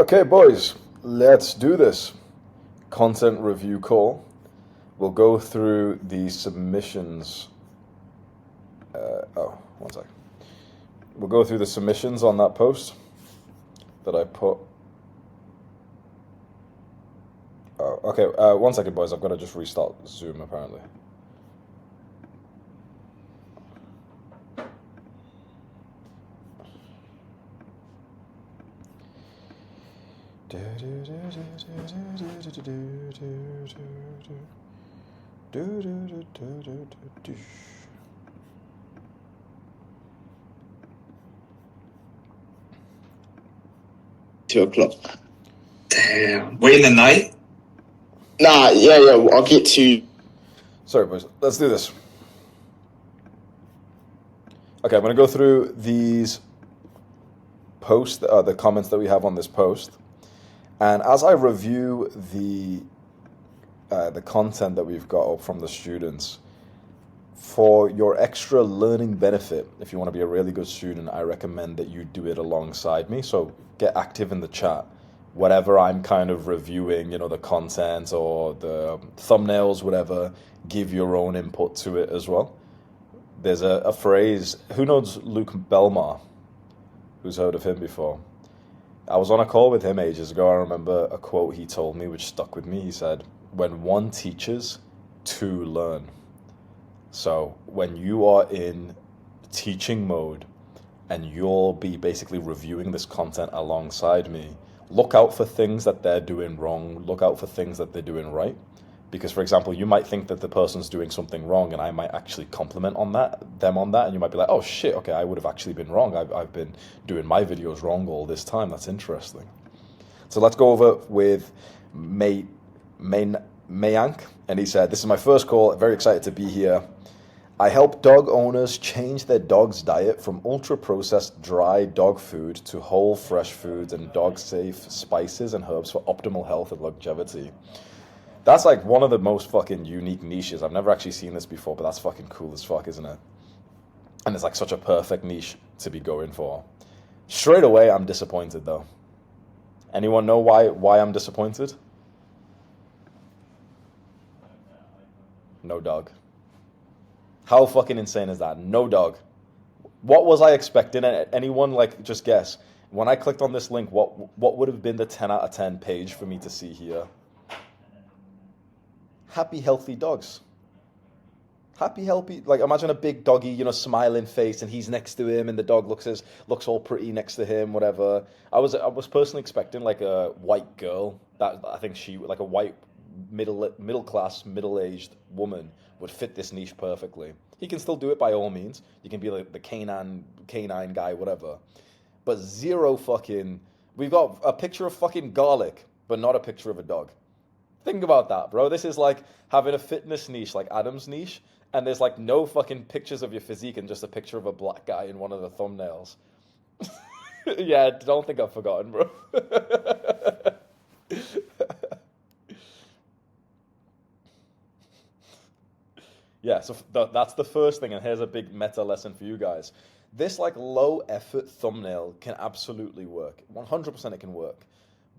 Okay, boys, let's do this. Content review call. We'll go through the submissions. One sec. We'll go through the submissions on that post that I put. Oh, okay. 1 second, boys. I've got to just restart Zoom, apparently. $2. Damn. Wait in the night? Nah, yeah, I'll get to. Sorry, boys. Let's do this. Okay, I'm going to go through these posts, the comments that we have on this post, and as I review the content that we've got up from the students, for your extra learning benefit, if you want to be a really good student, I recommend that you do it alongside me. So get active in the chat. Whatever I'm kind of reviewing, the content or the thumbnails, whatever, give your own input to it as well. There's a phrase, who knows Luke Belmar? Who's heard of him before? I was on a call with him ages ago. I remember a quote he told me which stuck with me. He said, when one teaches, two learn. So when you are in teaching mode and you'll be basically reviewing this content alongside me, look out for things that they're doing wrong, look out for things that they're doing right. Because, for example, you might think that the person's doing something wrong and I might actually compliment them on that, and you might be like, oh shit, okay, I would have actually been wrong. I've been doing my videos wrong all this time. That's interesting. So let's go over with Mayank, and he said, this is my first call, very excited to be here. I help dog owners change their dog's diet from ultra-processed dry dog food to whole fresh foods and dog-safe spices and herbs for optimal health and longevity. That's like one of the most fucking unique niches. I've never actually seen this before, but that's fucking cool as fuck, isn't it? And it's like such a perfect niche to be going for. Straight away, I'm disappointed though. Anyone know why I'm disappointed? No dog. How fucking insane is that? No dog. What was I expecting? Anyone just guess? When I clicked on this link, what would have been the 10 out of 10 page for me to see here? Happy, healthy dogs. Happy, healthy. Like, imagine a big doggy, smiling face, and he's next to him, and the dog looks all pretty next to him, whatever. I was personally expecting like a white girl. That I think she like a white middle class, middle-aged woman would fit this niche perfectly. He can still do it by all means. You can be like the canine guy, whatever. But zero fucking. We've got a picture of fucking garlic, but not a picture of a dog. Think about that, bro. This is like having a fitness niche, like Adam's niche, and there's like no fucking pictures of your physique and just a picture of a black guy in one of the thumbnails. Yeah, don't think I've forgotten, bro. Yeah, so that's the first thing, and here's a big meta lesson for you guys. This like low effort thumbnail can absolutely work. 100% it can work.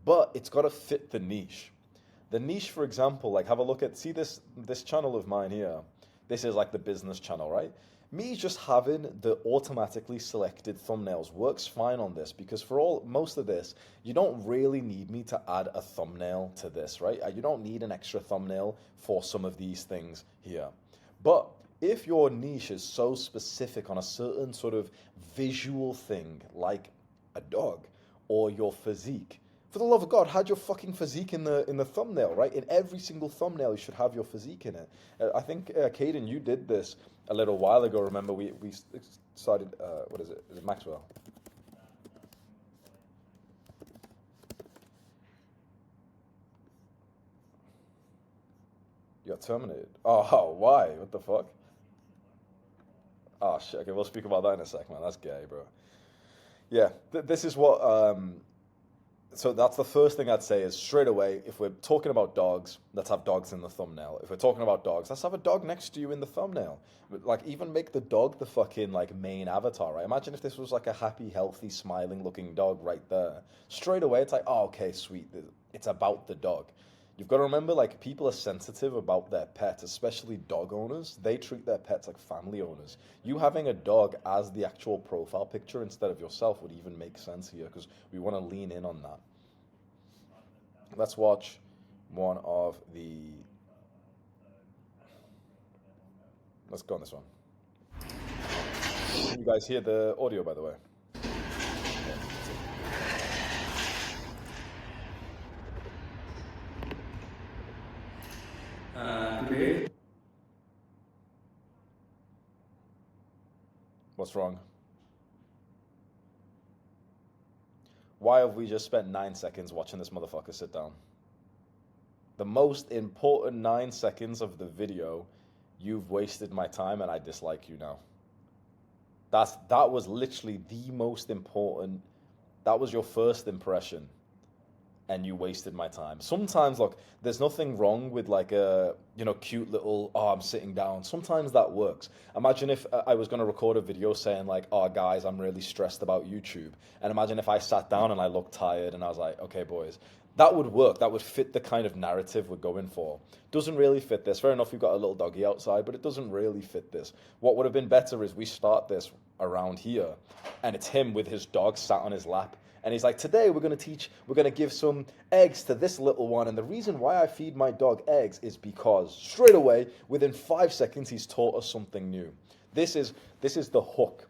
But it's got to fit the niche. The niche, for example, like have a look at, see this channel of mine here. This is like the business channel, right? Me just having the automatically selected thumbnails works fine on this because for most of this, you don't really need me to add a thumbnail to this, right? You don't need an extra thumbnail for some of these things here. But if your niche is so specific on a certain sort of visual thing, like a dog or your physique, for the love of God, had your fucking physique in the thumbnail, right? In every single thumbnail, you should have your physique in it. I think, Caden, you did this a little while ago. Remember, we started, what is it? Is it Maxwell? You got terminated. Oh, why? What the fuck? Oh, shit. Okay, we'll speak about that in a sec, man. That's gay, bro. Yeah, this is what... So that's the first thing I'd say is straight away, if we're talking about dogs, let's have dogs in the thumbnail. If we're talking about dogs, let's have a dog next to you in the thumbnail. Like, even make the dog the fucking, like, main avatar, right? Imagine if this was, like, a happy, healthy, smiling-looking dog right there. Straight away, it's like, oh, okay, sweet. It's about the dog. You've got to remember, like, people are sensitive about their pets, especially dog owners. They treat their pets like family owners. You having a dog as the actual profile picture instead of yourself would even make sense here, because we want to lean in on that. Let's watch one of the... Let's go on this one. Can you guys hear the audio, by the way? Today, What's wrong? Why have we just spent 9 seconds watching this motherfucker sit down? The most important 9 seconds of the video, you've wasted my time and I dislike you now. That was literally the most important. That was your first impression, and you wasted my time. Sometimes, look, there's nothing wrong with like a, cute little, oh, I'm sitting down. Sometimes that works. Imagine if I was going to record a video saying like, oh, guys, I'm really stressed about YouTube. And imagine if I sat down and I looked tired and I was like, okay, boys, that would work. That would fit the kind of narrative we're going for. Doesn't really fit this. Fair enough, you've got a little doggy outside, but it doesn't really fit this. What would have been better is we start this around here, and it's him with his dog sat on his lap. And he's like, today we're going to give some eggs to this little one. And the reason why I feed my dog eggs is because straight away, within 5 seconds, he's taught us something new. This is the hook.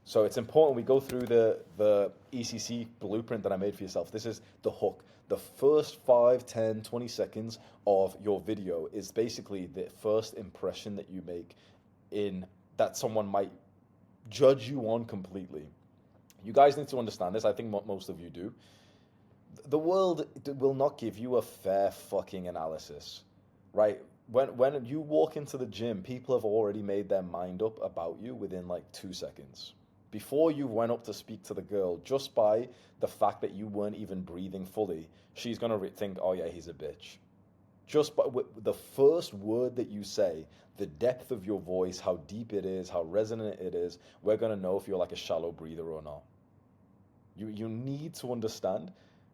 So it's important we go through the ECC blueprint that I made for yourself. This is the hook. The first 5, 10, 20 seconds of your video is basically the first impression that you make in that someone might judge you on completely. You guys need to understand this. I think most of you do. The world will not give you a fair fucking analysis, right? When you walk into the gym, people have already made their mind up about you within like 2 seconds. Before you went up to speak to the girl, just by the fact that you weren't even breathing fully, she's going to think, oh yeah, he's a bitch. Just by the first word that you say, the depth of your voice, how deep it is, how resonant it is, we're going to know if you're like a shallow breather or not. You need to understand,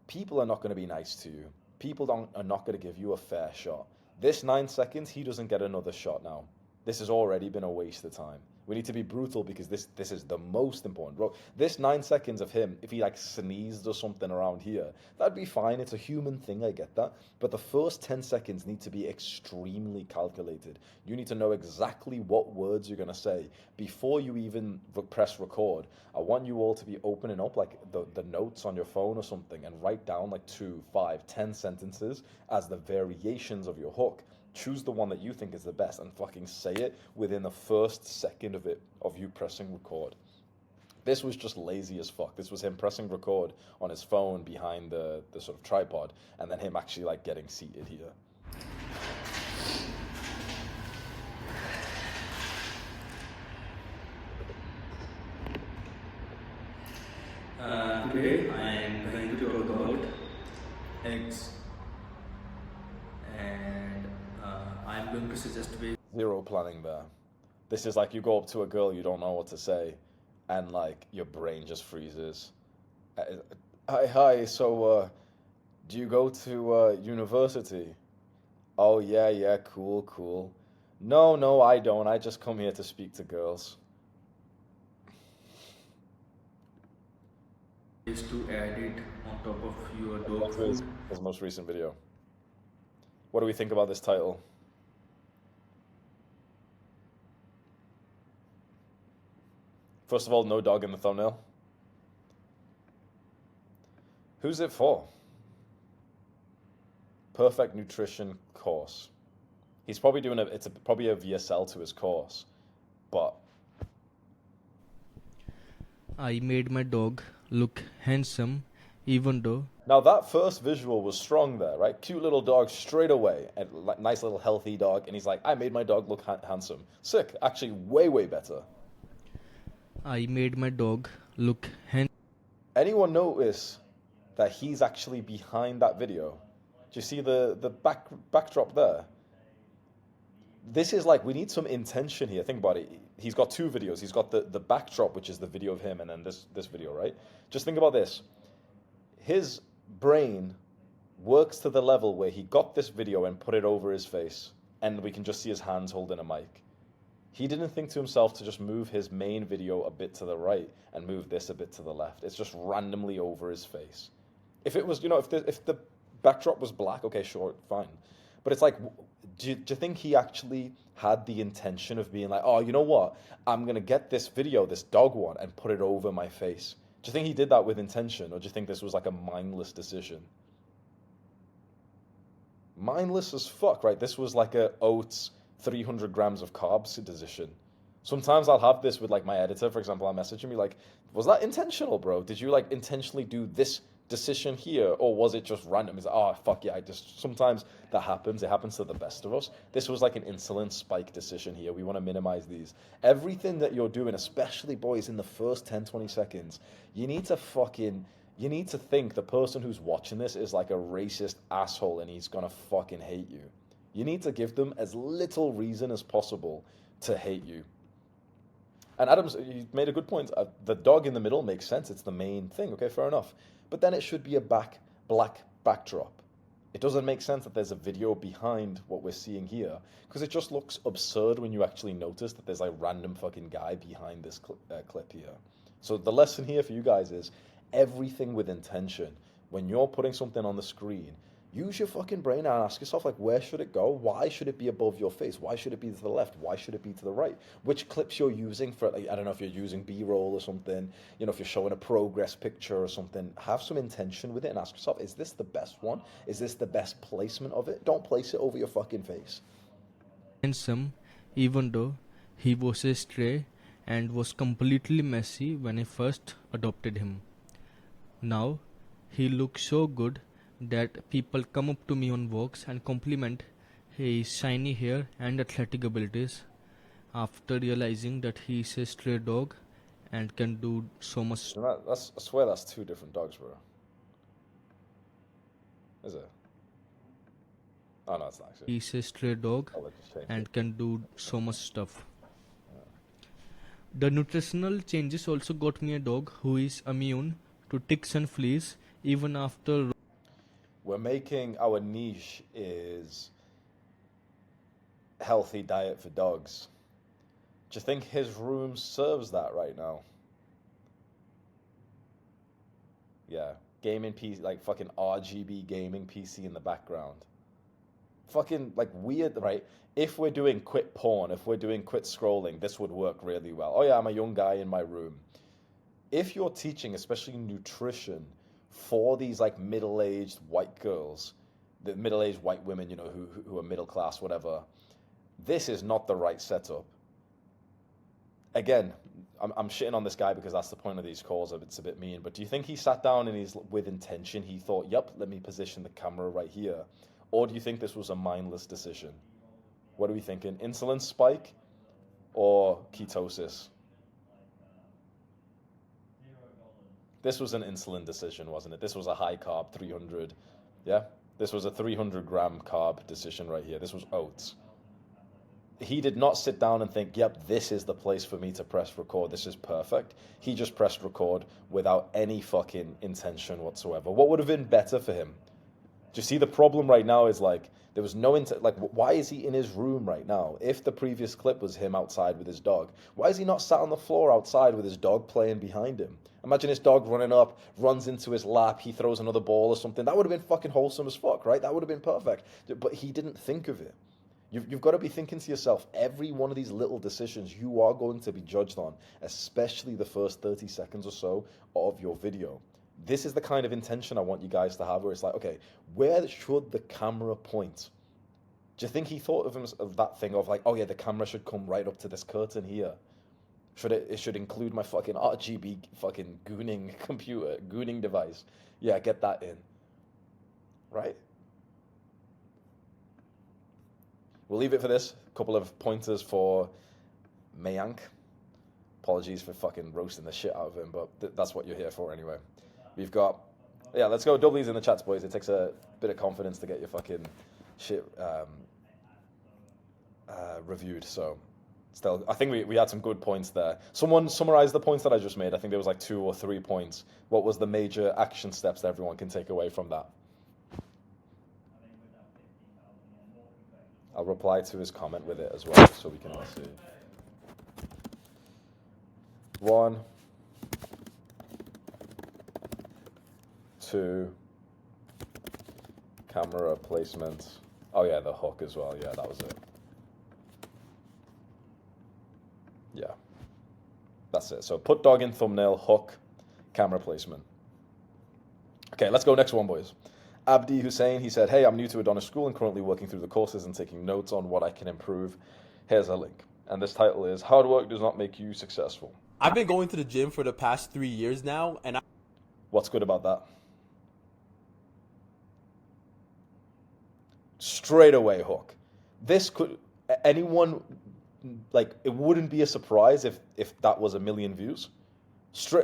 people are not going to be nice to you. People are not going to give you a fair shot. This 9 seconds, he doesn't get another shot now. This has already been a waste of time. We need to be brutal because this is the most important. Bro, this 9 seconds of him, if he like sneezed or something around here, that'd be fine. It's a human thing, I get that. But the first 10 seconds need to be extremely calculated. You need to know exactly what words you're going to say. Before you even press record, I want you all to be opening up like the notes on your phone or something and write down like 2, 5, 10 sentences as the variations of your hook. Choose the one that you think is the best and fucking say it within the first second of you pressing record. This was just lazy as fuck. This was him pressing record on his phone behind the sort of tripod, and then him actually like getting seated here. today I am going to talk about eggs, and I'm going to suggest ways. Zero planning there. This is like you go up to a girl, you don't know what to say, and like your brain just freezes. Hi, so do you go to university? Oh yeah, cool. No, I don't. I just come here to speak to girls. Is to add it on top of your dog That's food. his most recent video. What do we think about this title? First of all, no dog in the thumbnail. Who's it for? Perfect nutrition course. He's probably doing probably a VSL to his course, but I made my dog look handsome, even though now that first visual was strong there, right? Cute little dog straight away, and nice little healthy dog, and he's like, I made my dog look handsome. Sick, actually way better. I made my dog look handsome. Anyone notice that he's actually behind that video. Do you see the backdrop there? This is like, we need some intention here. Think about it. He's got two videos. He's got the backdrop, which is the video of him, and then this video, right? Just think about this. His brain works to the level where he got this video and put it over his face, and we can just see his hands holding a mic. He didn't think to himself to just move his main video a bit to the right and move this a bit to the left. It's just randomly over his face. If it was, if the backdrop was black, okay, sure, fine. But it's like, do you think he actually had the intention of being like, oh, you know what? I'm going to get this video, this dog one, and put it over my face. Do you think he did that with intention, or do you think this was like a mindless decision? Mindless as fuck, right? This was like a oats 300 grams of carbs decision. Sometimes I'll have this with like my editor, for example. I'll message him, be like, was that intentional, bro? Did you like intentionally do this decision here, or was it just random? He's like, oh fuck yeah, sometimes that happens. It happens to the best of us. This was like an insulin spike decision here. We want to minimize these. Everything that you're doing, especially boys, in the first 10-20 seconds, you need to think the person who's watching this is like a racist asshole and he's gonna fucking hate you. You need to give them as little reason as possible to hate you. And Adams, you made a good point. The dog in the middle makes sense. It's the main thing. Okay, fair enough. But then it should be a black backdrop. It doesn't make sense that there's a video behind what we're seeing here, because it just looks absurd when you actually notice that there's like random fucking guy behind this clip here. So the lesson here for you guys is everything with intention. When you're putting something on the screen, use your fucking brain and ask yourself, like, where should it go? Why should it be above your face? Why should it be to the left? Why should it be to the right? Which clips you're using for, like, I don't know if you're using B-roll or something, if you're showing a progress picture or something, have some intention with it and ask yourself, is this the best one? Is this the best placement of it? Don't place it over your fucking face. Handsome, even though he was a stray and was completely messy when I first adopted him. Now, he looks so good that people come up to me on walks and compliment his shiny hair and athletic abilities after realizing that he is a stray dog and can do so much. I swear that's two different dogs, bro. Is it? Oh, no, it's not actually. He is a stray dog and can do so much stuff. The nutritional changes also got me a dog who is immune to ticks and fleas even after. We're making our niche is healthy diet for dogs. Do you think his room serves that right now? Yeah, gaming PC, like fucking RGB gaming PC in the background. Fucking like weird, right? If we're doing quit porn, if we're doing quit scrolling, this would work really well. Oh yeah, I'm a young guy in my room. If you're teaching, especially nutrition, for these like middle-aged white girls, the middle-aged white women, who are middle class, whatever, this is not the right setup. Again, I'm shitting on this guy because that's the point of these calls. It's a bit mean, but do you think he sat down and he's with intention? He thought, "Yep, let me position the camera right here," or do you think this was a mindless decision? What are we thinking? Insulin spike or ketosis? This was an insulin decision, wasn't it? This was a high carb 300. Yeah? This was a 300 gram carb decision right here. This was oats. He did not sit down and think, yep, this is the place for me to press record. This is perfect. He just pressed record without any fucking intention whatsoever. What would have been better for him? Do you see the problem right now is like, there was no why is he in his room right now? If the previous clip was him outside with his dog, why is he not sat on the floor outside with his dog playing behind him? Imagine his dog running up, runs into his lap, he throws another ball or something. That would have been fucking wholesome as fuck, right? That would have been perfect. But he didn't think of it. You've got to be thinking to yourself, every one of these little decisions you are going to be judged on, especially the first 30 seconds or so of your video. This is the kind of intention I want you guys to have, where it's like, okay, where should the camera point? Do you think he thought of that thing of like, oh yeah, the camera should come right up to this curtain here? It should include my fucking RGB fucking gooning device. Yeah, get that in. Right? We'll leave it for this. A couple of pointers for Mayank. Apologies for fucking roasting the shit out of him, but that's what you're here for anyway. We've got Yeah, let's go doublies in the chats, boys. It takes a bit of confidence to get your fucking shit reviewed. So, still, I think we had some good points there. Someone summarized the points that I just made. I think there was like 2 or 3 points. What was the major action steps that everyone can take away from that? I'll reply to his comment with it as well, so we can all see. 1, 2, camera placement. Oh yeah, the hook as well. Yeah, that was it. Yeah, that's it. So put dog in thumbnail, hook, camera placement. Okay, let's go next one, boys. Abdi Hussein, he said, hey, I'm new to Adonis School and currently working through the courses and taking notes on what I can improve. Here's a link. And this title is, Hard Work Does Not Make You Successful. I've been going to the gym for the past 3 years now, and What's good about that? Straight away hook. This could, anyone, like, it wouldn't be a surprise if that was 1 million views.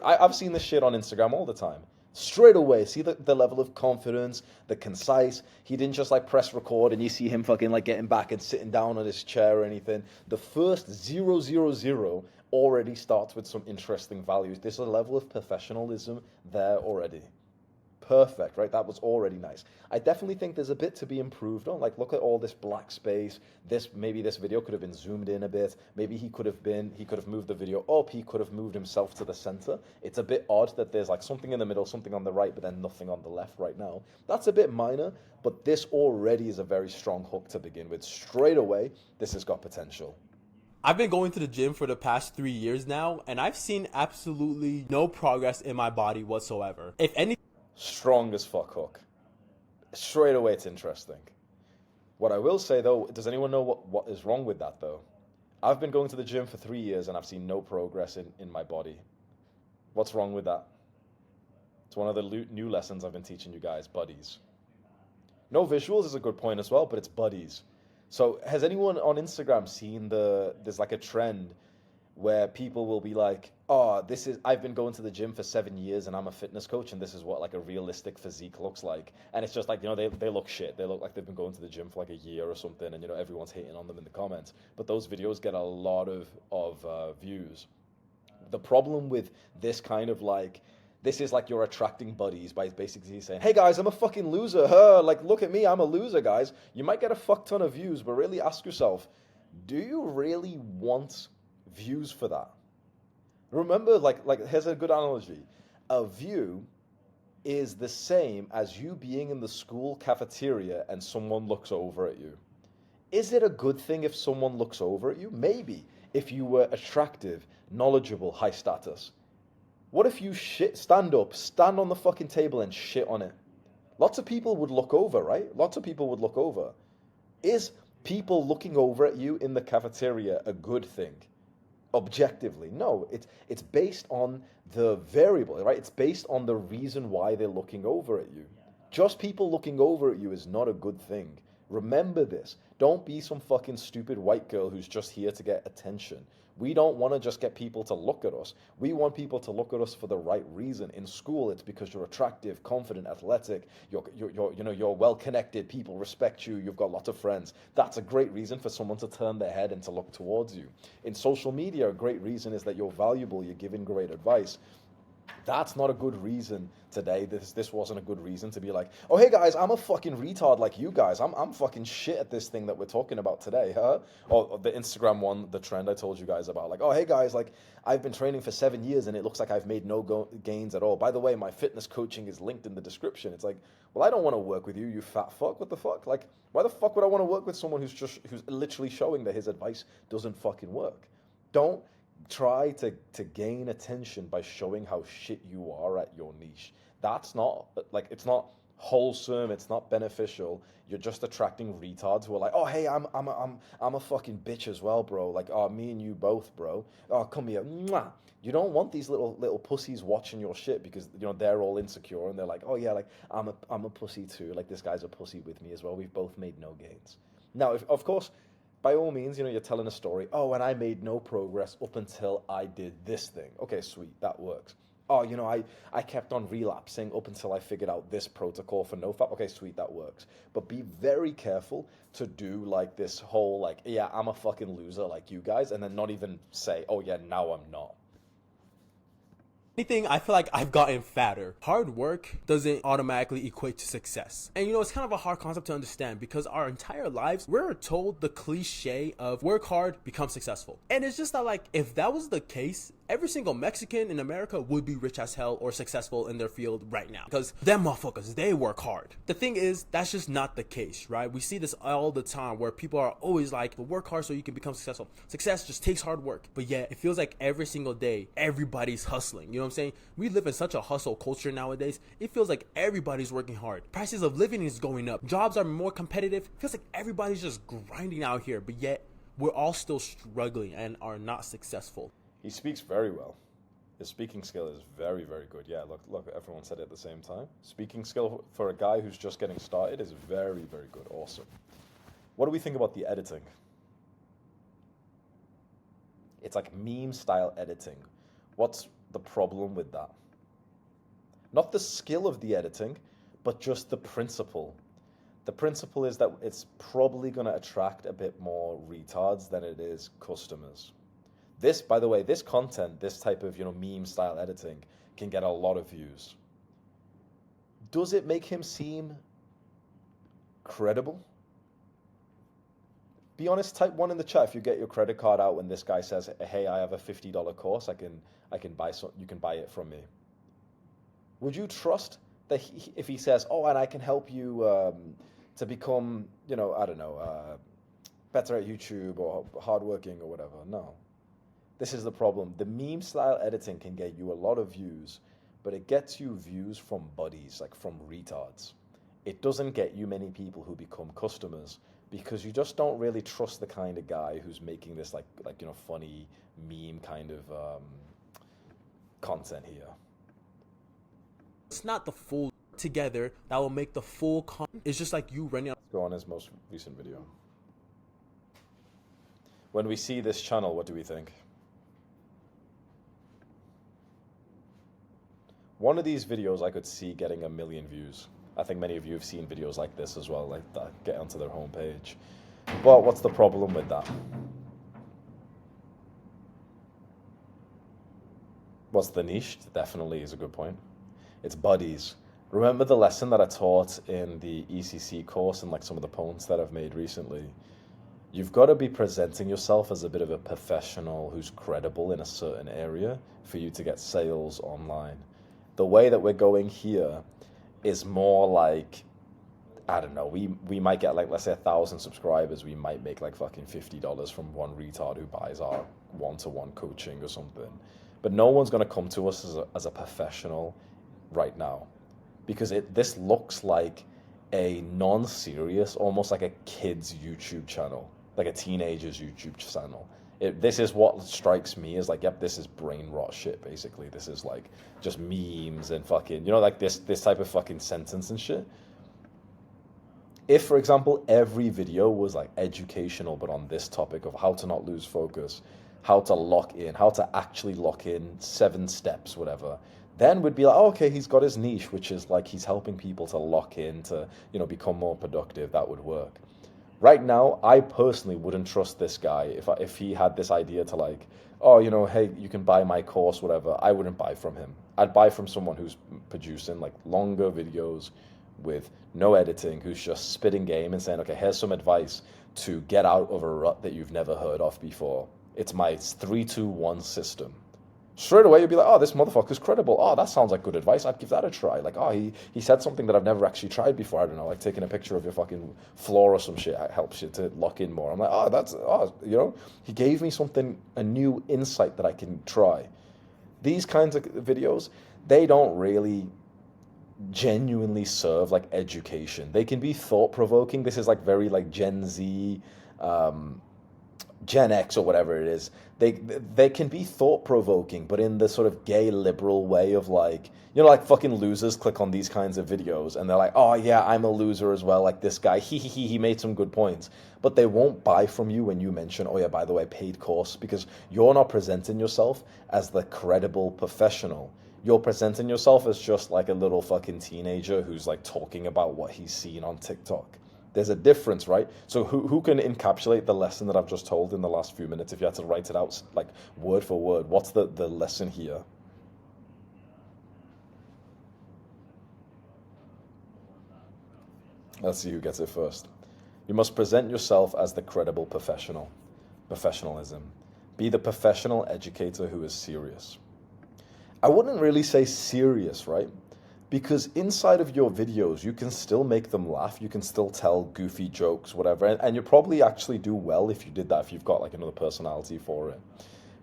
I've seen this shit on Instagram all the time. Straight away, see the level of confidence, the concise. He didn't just like press record and you see him fucking like getting back and sitting down on his chair or anything. The first 000 already starts with some interesting values. There's a level of professionalism there already. Perfect, right? That was already nice. I definitely think there's a bit to be improved on. Like, look at all this black space. Maybe this video could have been zoomed in a bit. Maybe he could have moved the video up. He could have moved himself to the center. It's a bit odd that there's like something in the middle, something on the right, but then nothing on the left right now. That's a bit minor, but this already is a very strong hook to begin with. Straight away, this has got potential. I've been going to the gym for the past 3 years now, and I've seen absolutely no progress in my body whatsoever. If any Strong as fuck hook. Straight away, it's interesting. What I will say though, does anyone know what is wrong with that though? I've been going to the gym for 3 years and I've seen no progress in my body. What's wrong with that? It's one of the new lessons I've been teaching you guys, buddies. No visuals is a good point as well, but it's buddies. So has anyone on Instagram seen there's like a trend where people will be like, oh, I've been going to the gym for 7 years and I'm a fitness coach and this is what like a realistic physique looks like. And it's just like, you know, they look shit. They look like they've been going to the gym for like a year or something and, you know, everyone's hating on them in the comments. But those videos get a lot of views. The problem with this kind of like, this is like you're attracting buddies by basically saying, hey guys, I'm a fucking loser. Like, look at me, I'm a loser, guys. You might get a fuck ton of views, but really ask yourself, do you really want views for that? Remember, like here's a good analogy. A view is the same as you being in the school cafeteria and someone looks over at you. Is it a good thing if someone looks over at you? Maybe, if you were attractive, knowledgeable, high status. What if you stand on the fucking table and shit on it? Lots of people would look over, right? Lots of people would look over. Is people looking over at you in the cafeteria a good thing? Objectively, no. It's based on the variable, right? It's based on the reason why they're looking over at you. Just people looking over at you is not a good thing. Remember this. Don't be some fucking stupid white girl who's just here to get attention. We don't want to just get people to look at us. We want people to look at us for the right reason. In school, it's because you're attractive, confident, athletic. You're well connected. People respect you. You've got lots of friends. That's a great reason for someone to turn their head and to look towards you. In social media, a great reason is that you're valuable. You're giving great advice. That's not a good reason today. This wasn't a good reason to be like, oh, hey guys, I'm a fucking retard like you guys. I'm fucking shit at this thing that we're talking about today, huh? Or the Instagram one, the trend I told you guys about. Like, oh, hey guys, like I've been training for 7 years and it looks like I've made no gains at all. By the way, my fitness coaching is linked in the description. It's like, well, I don't want to work with you, you fat fuck. What the fuck? Like, why the fuck would I want to work with someone who's literally showing that his advice doesn't fucking work? Don't try to gain attention by showing how shit you are at your niche. That's not, like, it's not wholesome, it's not beneficial. You're just attracting retards who are like, oh, hey, I'm a fucking bitch as well, bro. Like, oh, me and you both, bro. Oh, come here. Mwah. You don't want these little pussies watching your shit because, you know, they're all insecure and they're like, oh yeah, like I'm a pussy too. Like, this guy's a pussy with me as well. We've both made no gains. Now, of course, by all means, you know, you're telling a story. Oh, and I made no progress up until I did this thing. Okay, sweet, that works. oh, I kept on relapsing up until I figured out this protocol for nofap. Okay, sweet, that works. But be very careful to do like this whole like, yeah, I'm a fucking loser like you guys, and then not even say, oh yeah, now I'm not. Anything, I feel like I've gotten fatter. Hard work doesn't automatically equate to success. And it's kind of a hard concept to understand because our entire lives, we're told the cliche of work hard, become successful. And it's just that like, if that was the case, every single Mexican in America would be rich as hell or successful in their field right now. Because them motherfuckers, they work hard. The thing is, that's just not the case, right? We see this all the time where people are always like, work hard so you can become successful. Success just takes hard work. But yeah, it feels like every single day, everybody's hustling. You know what I'm saying? We live in such a hustle culture nowadays. It feels like everybody's working hard. Prices of living is going up. Jobs are more competitive. It feels like everybody's just grinding out here. But yet, we're all still struggling and are not successful. He speaks very well. His speaking skill is very, very good. Yeah, look, everyone said it at the same time. Speaking skill for a guy who's just getting started is very, very good. Awesome. What do we think about the editing? It's like meme style editing. What's the problem with that? Not the skill of the editing, but just the principle. The principle is that it's probably going to attract a bit more retards than it is customers. This, by the way, this content, this type of, meme style editing can get a lot of views. Does it make him seem credible? Be honest, type 1 in the chat if you get your credit card out when this guy says, hey, I have a $50 course, I can buy you can buy it from me. Would you trust that if he says, oh, and I can help you to become, better at YouTube or hardworking or whatever? No. This is the problem. The meme style editing can get you a lot of views, but it gets you views from buddies, like from retards. It doesn't get you many people who become customers because you just don't really trust the kind of guy who's making this funny meme kind of content here. It's not the full together that will make the full content. It's just like you running. Let's go on his most recent video. When we see this channel, what do we think? One of these videos I could see getting 1 million views. I think many of you have seen videos like this as well, like that get onto their homepage. But what's the problem with that? What's the niche? Definitely is a good point. It's buddies. Remember the lesson that I taught in the ECC course and like some of the points that I've made recently? You've got to be presenting yourself as a bit of a professional who's credible in a certain area for you to get sales online. The way that we're going here is more like, I don't know, we might get like, let's say 1,000 subscribers, we might make like fucking $50 from one retard who buys our one-to-one coaching or something. But no one's going to come to us as a professional right now because this looks like a non-serious, almost like a kid's YouTube channel, like a teenager's YouTube channel. This is what strikes me as like, yep, this is brain rot shit, basically. This is like just memes and fucking, like this type of fucking sentence and shit. If, for example, every video was like educational, but on this topic of how to not lose focus, how to lock in, how to actually lock in 7 steps, whatever, then we'd be like, oh, okay, he's got his niche, which is like he's helping people to lock in, to, become more productive. That would work. Right now, I personally wouldn't trust this guy if he had this idea to like, oh, hey, you can buy my course, whatever. I wouldn't buy from him. I'd buy from someone who's producing like longer videos with no editing, who's just spitting game and saying, okay, here's some advice to get out of a rut that you've never heard of before. It's my 3-2-1 system. Straight away, you'd be like, oh, this motherfucker's credible. Oh, that sounds like good advice. I'd give that a try. Like, oh, he said something that I've never actually tried before. I don't know, like taking a picture of your fucking floor or some shit helps you to lock in more. I'm like, he gave me something, a new insight that I can try. These kinds of videos, they don't really genuinely serve like education. They can be thought-provoking. This is like very like Gen Z, Gen X or whatever it is. They can be thought-provoking, but in the sort of gay liberal way of like, like fucking losers click on these kinds of videos and they're like, oh yeah, I'm a loser as well, like this guy, he made some good points. But they won't buy from you when you mention, oh yeah, by the way, paid course, because you're not presenting yourself as the credible professional. You're presenting yourself as just like a little fucking teenager who's like talking about what he's seen on TikTok. There's a difference, right? So who can encapsulate the lesson that I've just told in the last few minutes? If you had to write it out like word for word, what's the lesson here? Let's see who gets it first. You must present yourself as the credible professional. Professionalism. Be the professional educator who is serious. I wouldn't really say serious, right? Because inside of your videos, you can still make them laugh. You can still tell goofy jokes, whatever. And you probably actually do well if you did that, if you've got like another personality for it.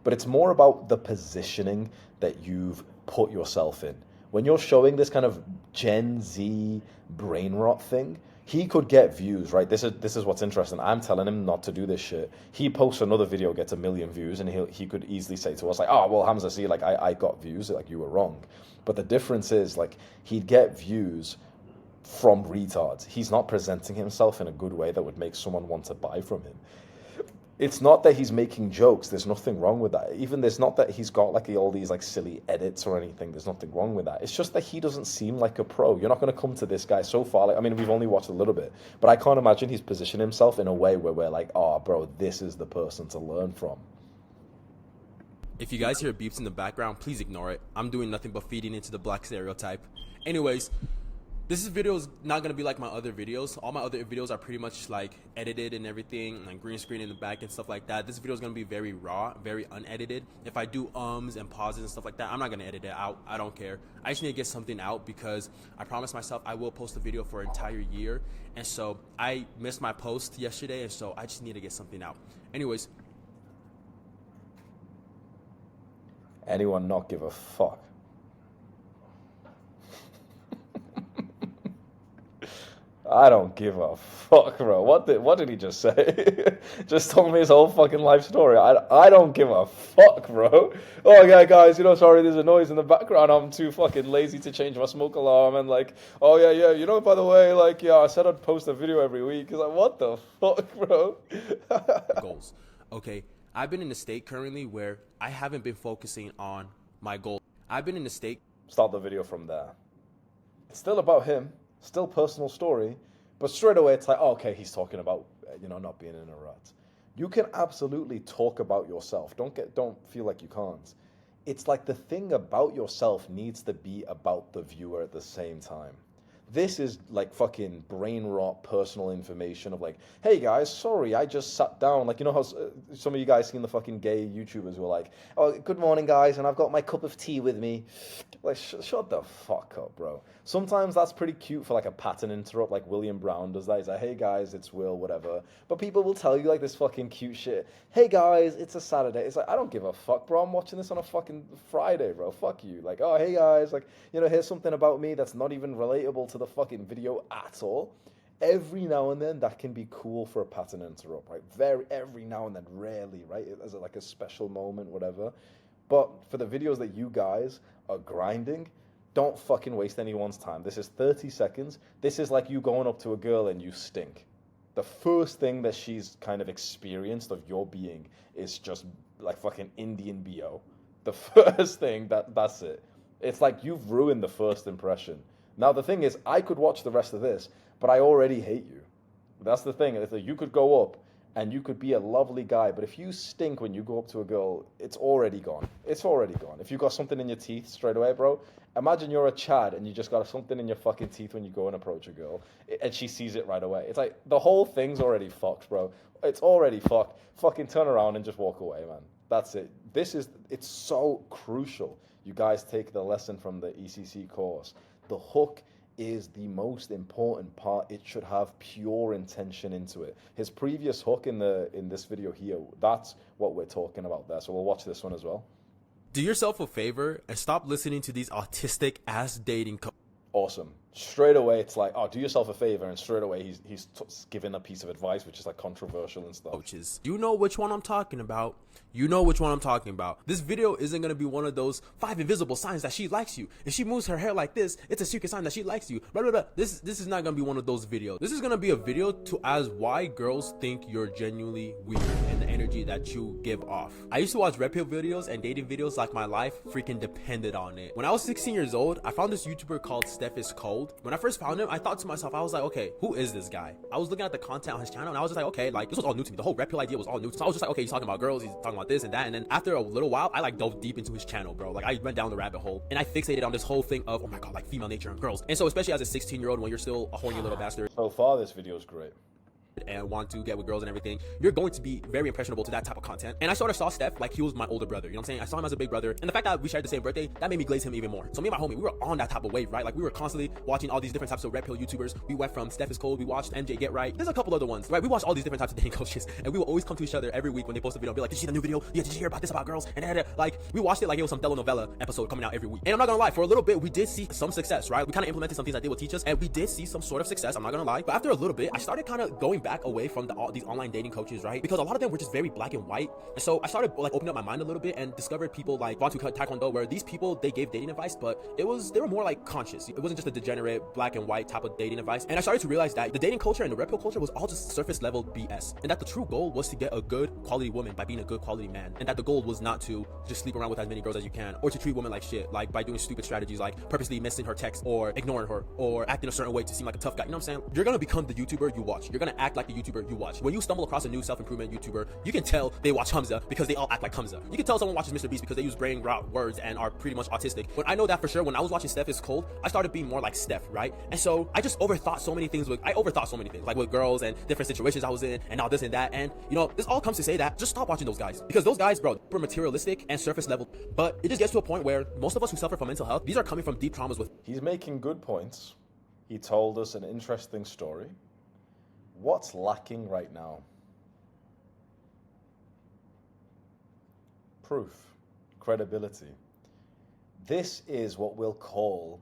But it's more about the positioning that you've put yourself in. When you're showing this kind of Gen Z brain rot thing, he could get views, right? This is what's interesting. I'm telling him not to do this shit. He posts another video, gets 1 million views, and he could easily say to us like, oh, well, Hamza, see, like I got views, like you were wrong. But the difference is like he'd get views from retards. He's not presenting himself in a good way that would make someone want to buy from him. It's not that he's making jokes. There's nothing wrong with that. Even there's not that he's got like all these like silly edits or anything. There's nothing wrong with that. It's just that he doesn't seem like a pro. You're not going to come to this guy so far. Like, I mean, we've only watched a little bit, but I can't imagine he's positioned himself in a way where we're like, oh, bro, this is the person to learn from. If you guys hear beeps in the background, please ignore it. I'm doing nothing but feeding into the black stereotype. Anyways, this video is not going to be like my other videos. All my other videos are pretty much like edited and everything, like green screen in the back and stuff like that. This video is going to be very raw, very unedited. If I do ums and pauses and stuff like that, I'm not going to edit it out. I don't care. I just need to get something out because I promised myself I will post a video for an entire year. And so I missed my post yesterday, and so I just need to get something out. Anyways. Anyone not give a fuck? I don't give a fuck, bro. What did he just say? Just told me his whole fucking life story. I don't give a fuck, bro. Oh yeah, guys, sorry, there's a noise in the background. I'm too fucking lazy to change my smoke alarm, and like, oh yeah, by the way, like, yeah, I said I'd post a video every week. It's like, what the fuck, bro? Goals. Okay, I've been in a state currently where I haven't been focusing on my goals. I've been in a state. Start the video from there. It's still about him. Still personal story, but straight away it's like, oh, okay, he's talking about, not being in a rut. You can absolutely talk about yourself. Don't feel like you can't. It's like the thing about yourself needs to be about the viewer at the same time. This is like fucking brain rot personal information of like, hey guys, sorry, I just sat down. Like, how some of you guys seen the fucking gay YouTubers who are like, oh, good morning guys, and I've got my cup of tea with me. Like, shut the fuck up, bro. Sometimes that's pretty cute for like a pattern interrupt, like William Brown does that. He's like, hey guys, it's Will, whatever. But people will tell you like this fucking cute shit. Hey guys, it's a Saturday. It's like, I don't give a fuck, bro. I'm watching this on a fucking Friday, bro. Fuck you. Like, oh, hey guys, like, here's something about me that's not even relatable to the fucking video at all. Every now and then that can be cool for a pattern interrupt, right? Every now and then, rarely, right? As like a special moment, whatever. But for the videos that you guys are grinding, don't fucking waste anyone's time. This is 30 seconds. This is like you going up to a girl and you stink. The first thing that she's kind of experienced of your being is just like fucking Indian BO. The first thing, that's it. It's like you've ruined the first impression. Now the thing is, I could watch the rest of this, but I already hate you. That's the thing. You could go up and you could be a lovely guy, but if you stink when you go up to a girl, it's already gone. It's already gone. If you got something in your teeth straight away, bro, imagine you're a Chad and you just got something in your fucking teeth when you go and approach a girl, and she sees it right away. It's like the whole thing's already fucked, bro. It's already fucked. Fucking turn around and just walk away, man. That's it. It's so crucial. You guys take the lesson from the ECC course. The hook is the most important part. It should have pure intention into it. His previous hook in this video here, that's what we're talking about there. So we'll watch this one as well. Do yourself a favor and stop listening to these autistic ass dating Awesome. straight away it's like, oh, do yourself a favor, and straight away he's giving a piece of advice which is like controversial and stuff. Coaches. You know which one I'm talking about. You know which one I'm talking about. This video isn't going to be one of those 5 invisible signs that she likes you. If she moves her hair like this, it's a secret sign that she likes you. Blah, blah, blah. This is not going to be one of those videos. This is going to be a video to as why girls think you're genuinely weird and the energy that you give off. I used to watch red pill videos and dating videos like my life freaking depended on it. When I was 16 years old, I found this YouTuber called Steph is Cold. When I first found him, I thought to myself, I was like, okay, who is this guy? I was looking at the content on his channel and I was just like, okay, like this was all new to me. The whole red pill idea was all new. So I was just like, okay, he's talking about girls, he's talking about this and that. And then after a little while, I like dove deep into his channel, bro. Like I went down the rabbit hole and I fixated on this whole thing of, oh my God, like female nature and girls. And so especially as a 16-year-old, when you're still a horny little bastard, So far, this video is great. and want to get with girls and everything, you're going to be very impressionable to that type of content. And I sort of saw Steph like he was my older brother, you know what I'm saying? I saw him as a big brother, and the fact that we shared the same birthday, that made me glaze him even more. So me and my homie, we were on that type of wave, right? Like we were constantly watching all these different types of red pill YouTubers. We went from Steph is Cold, we watched MJ Get Right, there's a couple other ones, right? We watched all these different types of dating coaches, and we will always come to each other every week when they post a video and be like, did you see the new video? Yeah, did you hear about this about girls? And like we watched it like it was some telenovela episode coming out every week. And I'm not gonna lie, for a little bit we did see some success, right? We kind of implemented some things that they would teach us, and we did see some sort of success, I'm not gonna lie. But after a little bit, I started kind of going back away from these online dating coaches, right? Because a lot of them were just very black and white. And so I started like opening up my mind a little bit and discovered people like Vantu Taekwondo, where these people, they gave dating advice, but they were more like conscious. It wasn't just a degenerate black and white type of dating advice. And I started to realize that the dating culture and the red pill culture was all just surface level BS, and that the true goal was to get a good quality woman by being a good quality man, and that the goal was not to just sleep around with as many girls as you can, or to treat women like shit, like by doing stupid strategies like purposely missing her text or ignoring her or acting a certain way to seem like a tough guy. You know what I'm saying? You're gonna become the YouTuber you watch. You're gonna act like the YouTuber you watch. When you stumble across a new self-improvement YouTuber, you can tell they watch Hamza because they all act like Hamza. You can tell someone watches Mr. Beast because they use brain rot words and are pretty much autistic. But I know that for sure. When I was watching Steph is Cold, I started being more like Steph, right? And so I just overthought so many things like with girls and different situations I was in and all this and that. And you know, this all comes to say that just stop watching those guys, because those guys, bro, were materialistic and surface level. But it just gets to a point where most of us who suffer from mental health, these are coming from deep traumas with. He's making good points. He told us an interesting story. What's lacking right now? Proof, credibility. This is what we'll call,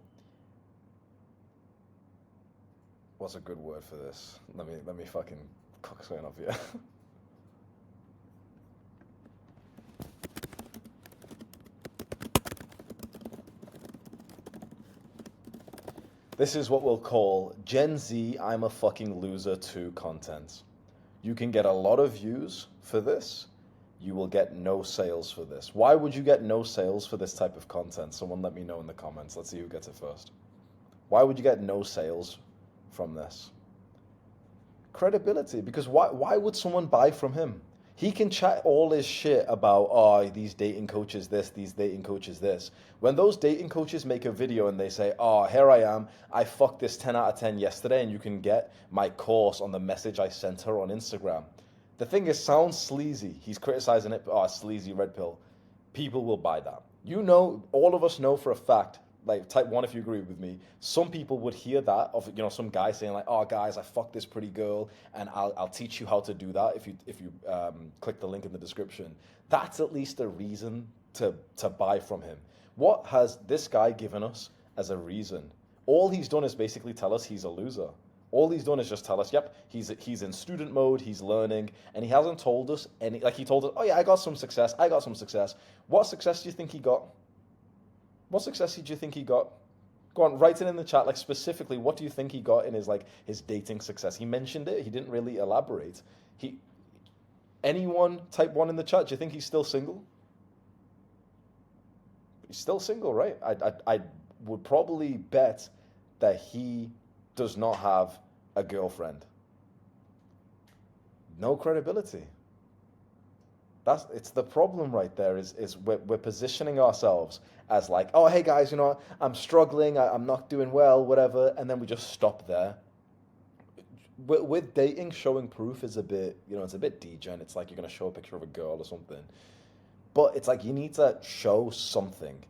what's a good word for this? Let me fucking cook something up here. This is what we'll call Gen Z I'm a fucking loser 2 content. You can get a lot of views for this. You will get no sales for this. Why would you get no sales for this type of content? Someone let me know in the comments. Let's see who gets it first. Why would you get no sales from this? Credibility. Because why would someone buy from him? He can chat all his shit about, oh, these dating coaches this, these dating coaches this. When those dating coaches make a video and they say, oh, here I am, I fucked this 10 out of 10 yesterday, and you can get my course on the message I sent her on Instagram. The thing is, sounds sleazy. He's criticizing it, oh, sleazy red pill. People will buy that. You know, all of us know for a fact, like type 1 if you agree with me, some people would hear that of, you know, some guy saying like, oh guys, I fucked this pretty girl and I'll teach you how to do that if you click the link in the description. That's at least a reason to buy from him. What has this guy given us as a reason? All he's done is basically tell us he's a loser. All he's done is just tell us, yep, he's in student mode, he's learning, and he hasn't told us any, like he told us, oh yeah, I got some success. What success do you think he got? What success did you think he got? Go on, write it in the chat, like specifically, what do you think he got in his dating success? He mentioned it, he didn't really elaborate. Anyone type 1 in the chat, do you think he's still single? He's still single, right? I would probably bet that he does not have a girlfriend. No credibility. It's the problem right there is we're positioning ourselves as like, oh, hey guys, you know, I'm struggling, I'm not doing well, whatever, and then we just stop there. With dating, showing proof is a bit, you know, it's a bit degen. It's like you're going to show a picture of a girl or something. But it's like you need to show something.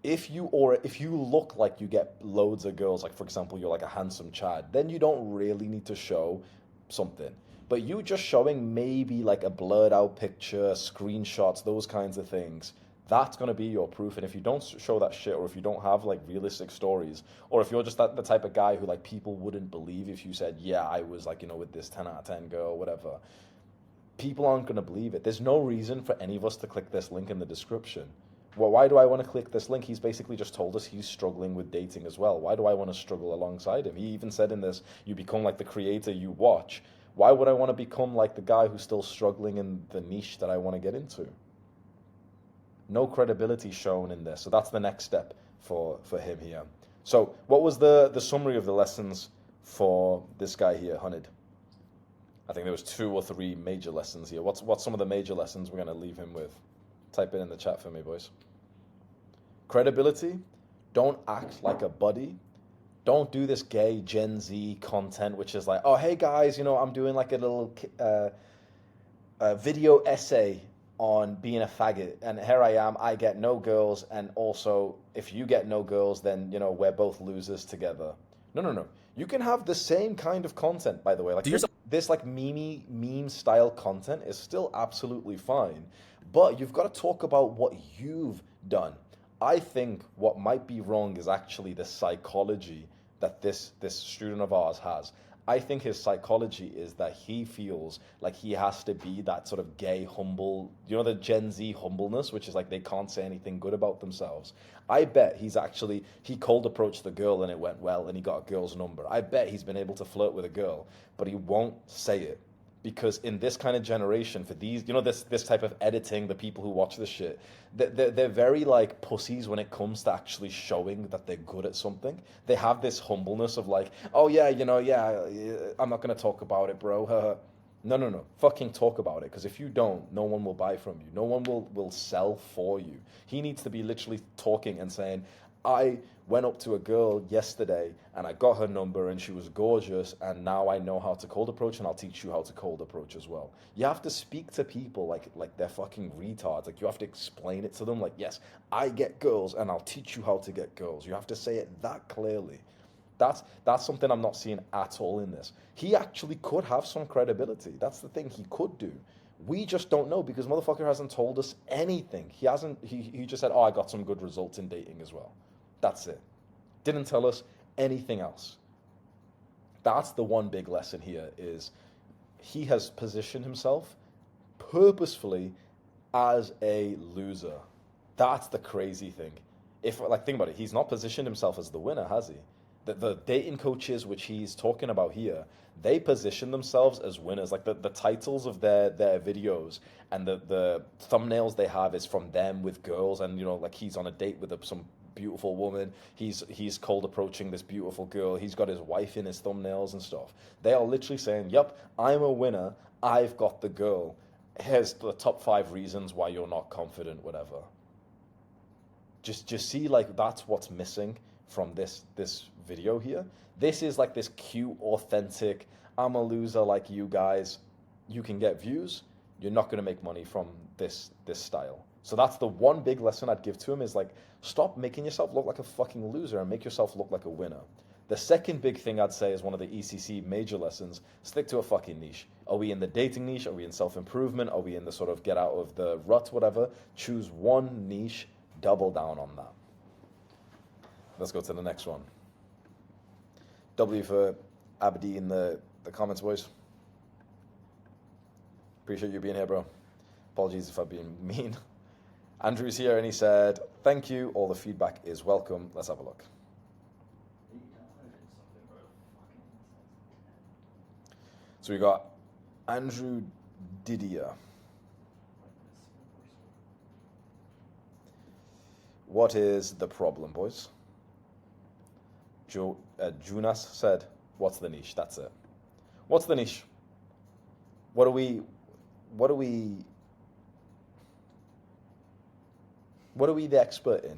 If you look like you get loads of girls, like for example, you're like a handsome Chad, then you don't really need to show something. But you just showing maybe like a blurred out picture, screenshots, those kinds of things, That's going to be your proof. And if you don't show that shit, or if you don't have like realistic stories, or if you're just the type of guy who like people wouldn't believe if you said, yeah, I was like, with this 10 out of 10 girl, whatever, people aren't going to believe it. There's no reason for any of us to click this link in the description. Well, why do I want to click this link? He's basically just told us he's struggling with dating as well. Why do I want to struggle alongside him? He even said in this, you become like the creator you watch. Why would I want to become like the guy who's still struggling in the niche that I want to get into? No credibility shown in this. So that's the next step for him here. So what was the summary of the lessons for this guy here, Hunted? I think there was 2 or 3 major lessons here. What's some of the major lessons we're going to leave him with? Type it in the chat for me, boys. Credibility. Don't act like a buddy. Don't do this gay Gen Z content, which is like, oh, hey guys, I'm doing like a little video essay on being a faggot, and here I am, I get no girls, and also, if you get no girls, then, we're both losers together. No. You can have the same kind of content, by the way. Like this like meme style content is still absolutely fine, but you've got to talk about what you've done. I think what might be wrong is actually the psychology that this student of ours has. I think his psychology is that he feels like he has to be that sort of gay, humble, the Gen Z humbleness, which is like they can't say anything good about themselves. I bet he cold approached the girl and it went well and he got a girl's number. I bet he's been able to flirt with a girl, but he won't say it. Because in this kind of generation, for these, this type of editing, the people who watch this shit, they're very like pussies when it comes to actually showing that they're good at something. They have this humbleness of like, oh yeah, I'm not going to talk about it, bro. No. Fucking talk about it. Because if you don't, no one will buy from you. No one will sell for you. He needs to be literally talking and saying, I went up to a girl yesterday and I got her number and she was gorgeous, and now I know how to cold approach and I'll teach you how to cold approach as well. You have to speak to people like they're fucking retards. Like you have to explain it to them like, yes, I get girls and I'll teach you how to get girls. You have to say it that clearly. That's something I'm not seeing at all in this. He actually could have some credibility. That's the thing, he could do. We just don't know because motherfucker hasn't told us anything. He just said, oh, I got some good results in dating as well. That's it. Didn't tell us anything else. That's the one big lesson here, is he has positioned himself purposefully as a loser. That's the crazy thing. Think about it, he's not positioned himself as the winner, has he? The dating coaches which he's talking about here, they position themselves as winners. Like the titles of their videos and the thumbnails they have is from them with girls, and like he's on a date with some beautiful woman. He's cold approaching this beautiful girl. He's got his wife in his thumbnails and stuff. They are literally saying, yep, I'm a winner. I've got the girl. Here's the top 5 reasons why you're not confident, whatever. Just see, like, that's what's missing from this video here. This is like this cute, authentic, I'm a loser like you guys. You can get views. You're not going to make money from this style. So that's the one big lesson I'd give to him, is like, stop making yourself look like a fucking loser and make yourself look like a winner. The second big thing I'd say is one of the ECC major lessons: stick to a fucking niche. Are we in the dating niche? Are we in self-improvement? Are we in the sort of get out of the rut, whatever? Choose one niche, double down on that. Let's go to the next one. W for Abdi in the comments, boys. Appreciate you being here, bro. Apologies if I've been mean. Andrew's here and he said, thank you, all the feedback is welcome. Let's have a look. So we got Andrew Didier. What is the problem, boys? Jonas said, what's the niche? That's it. What's the niche? What are we the expert in?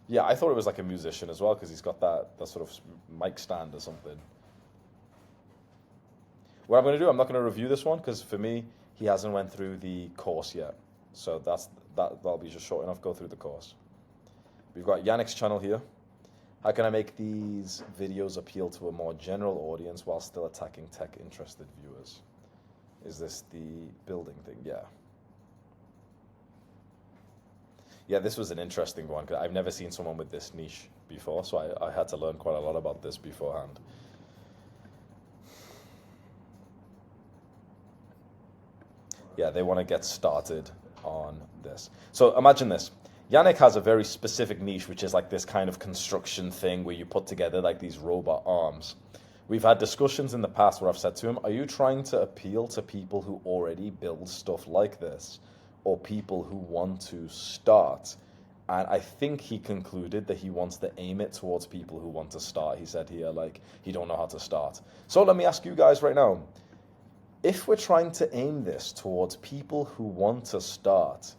Yeah, I thought it was like a musician as well, because he's got that sort of mic stand or something. What I'm going to do, I'm not going to review this one, because for me, he hasn't went through the course yet. So that'll be just short enough. Go through the course. We've got Yannick's channel here. How can I make these videos appeal to a more general audience while still attacking tech-interested viewers? Is this the building thing? Yeah. Yeah, this was an interesting one because I've never seen someone with this niche before, so I had to learn quite a lot about this beforehand. Yeah, they want to get started on this. So imagine this. Yannick has a very specific niche, which is like this kind of construction thing where you put together like these robot arms. We've had discussions in the past where I've said to him, are you trying to appeal to people who already build stuff like this or people who want to start? And I think he concluded that he wants to aim it towards people who want to start. He said here, like, he don't know how to start. So let me ask you guys right now, if we're trying to aim this towards people who want to start,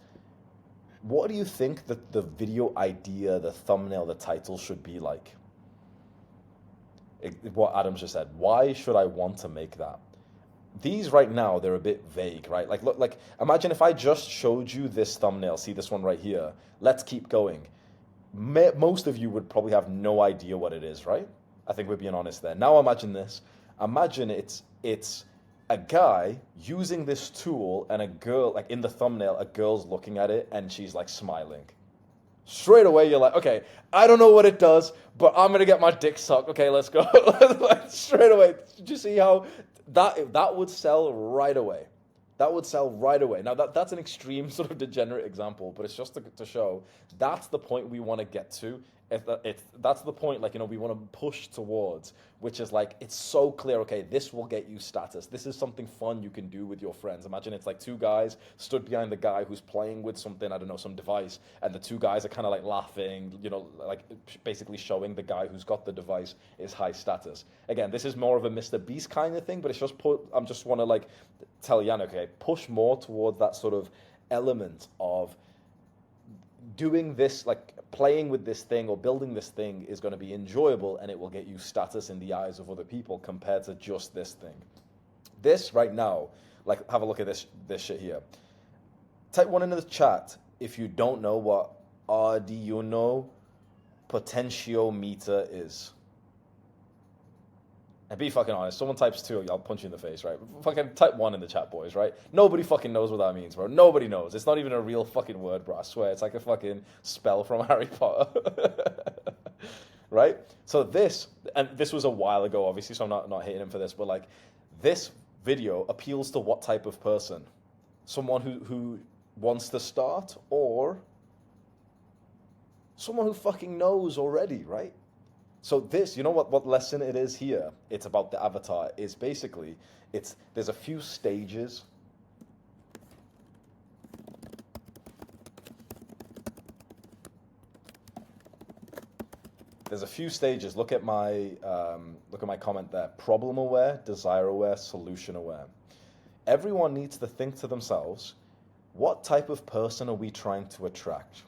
what do you think that the video idea, the thumbnail, the title should be like? What Adam just said. Why should I want to make that? These right now, they're a bit vague, right? Like, look, like, imagine if I just showed you this thumbnail. See this one right here? Let's keep going. Most of you would probably have no idea what it is, right? I think we're being honest there. Now imagine this. Imagine it's a guy using this tool and a girl, like in the thumbnail, a girl's looking at it and she's like smiling. Straight away, you're like, okay, I don't know what it does, but I'm gonna get my dick sucked. Okay, let's go. Like, straight away. Did you see how that would sell right away? That would sell right away. Now that's an extreme sort of degenerate example, but it's just to show that's the point we want to get to. That's the point, like, you know, we want to push towards, which is like, it's so clear, okay, this will get you status. This is something fun you can do with your friends. Imagine it's like two guys stood behind the guy who's playing with something, I don't know, some device, and the two guys are kind of like laughing, you know, like basically showing the guy who's got the device is high status. Again, this is more of a Mr. Beast kind of thing, but it's just I'm just want to like tell Yannick, okay, push more towards that sort of element of doing this, like playing with this thing or building this thing is going to be enjoyable and it will get you status in the eyes of other people compared to just this thing. This right now, like, have a look at this shit here. Type one into the chat if you don't know what Arduino potentiometer is. And be fucking honest, someone types 2, I'll punch you in the face, right? Fucking type 1 in the chat, boys, right? Nobody fucking knows what that means, bro. Nobody knows. It's not even a real fucking word, bro. I swear, it's like a fucking spell from Harry Potter. Right? So this, and this was a while ago, obviously, so I'm not hating him for this, but like, this video appeals to what type of person? Someone who wants to start, or someone who fucking knows already, right? So this, you know what lesson it is here? It's about the avatar. Is basically, there's a few stages. There's a few stages. Look at my comment there. Problem aware, desire aware, solution aware. Everyone needs to think to themselves, what type of person are we trying to attract?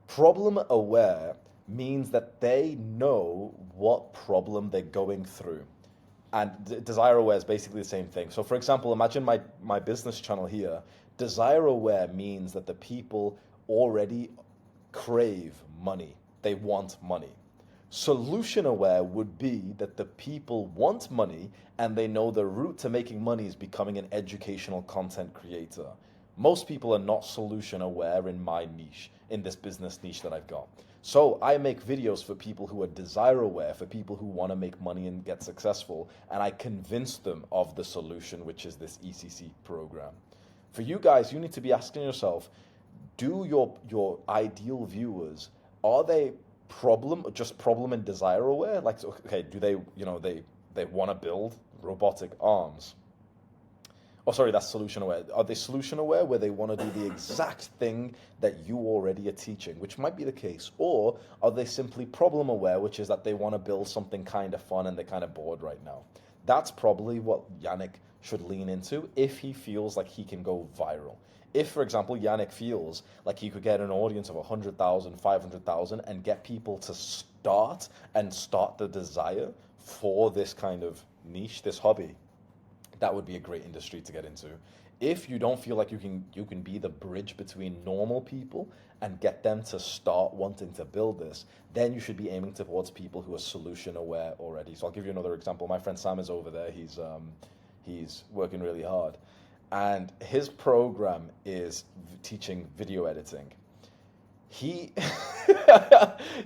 Problem aware means that they know what problem they're going through. And desire aware is basically the same thing. So for example, imagine my business channel here. Desire aware means that the people already crave money. They want money. Solution aware would be that the people want money and they know the route to making money is becoming an educational content creator. Most people are not solution aware in my niche, in this business niche that I've got. So I make videos for people who are desire aware, for people who want to make money and get successful, and I convince them of the solution, which is this ECC program. For you guys, you need to be asking yourself, do your ideal viewers, are they problem and desire aware? Like, okay, do they, you know, they want to build robotic arms? Oh, sorry, that's solution aware. Are they solution aware where they want to do the exact thing that you already are teaching, which might be the case? Or are they simply problem aware, which is that they want to build something kind of fun and they're kind of bored right now? That's probably what Yannick should lean into if he feels like he can go viral. If, for example, Yannick feels like he could get an audience of 100,000, 500,000 and get people to start the desire for this kind of niche, this hobby, that would be a great industry to get into. If you don't feel like you can be the bridge between normal people and get them to start wanting to build this, then you should be aiming towards people who are solution aware already. So I'll give you another example. My friend Sam is over there. He's working really hard, and his program is teaching video editing. he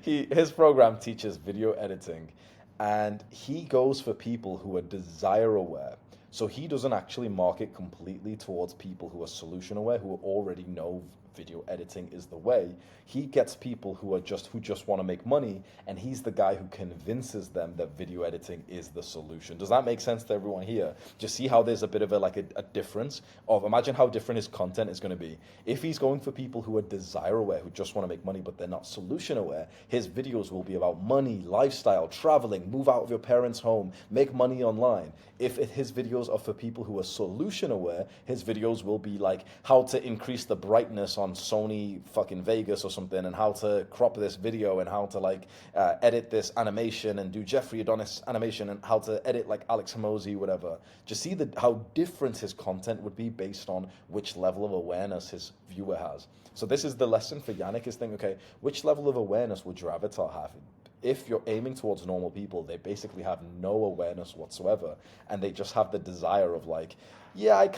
his program teaches video editing, and he goes for people who are desire aware. So he doesn't actually market completely towards people who are solution aware, who already know video editing is the way. He gets people who just want to make money, and he's the guy who convinces them that video editing is the solution. Does that make sense to everyone here? Just see how there's a bit of a difference of, imagine how different his content is going to be. If he's going for people who are desire aware, who just want to make money but they're not solution aware, his videos will be about money, lifestyle, traveling, move out of your parents' home, make money online. If his videos are for people who are solution aware, his videos will be like how to increase the brightness on Sony fucking Vegas or something, and how to crop this video, and how to like edit this animation and do Jeffrey Adonis animation, and how to edit like Alex Hormozy, whatever. Just see how different his content would be based on which level of awareness his viewer has. So this is the lesson for Yannick, is thinking, okay, which level of awareness would your avatar have? If you're aiming towards normal people, they basically have no awareness whatsoever, and they just have the desire of like, yeah, I'm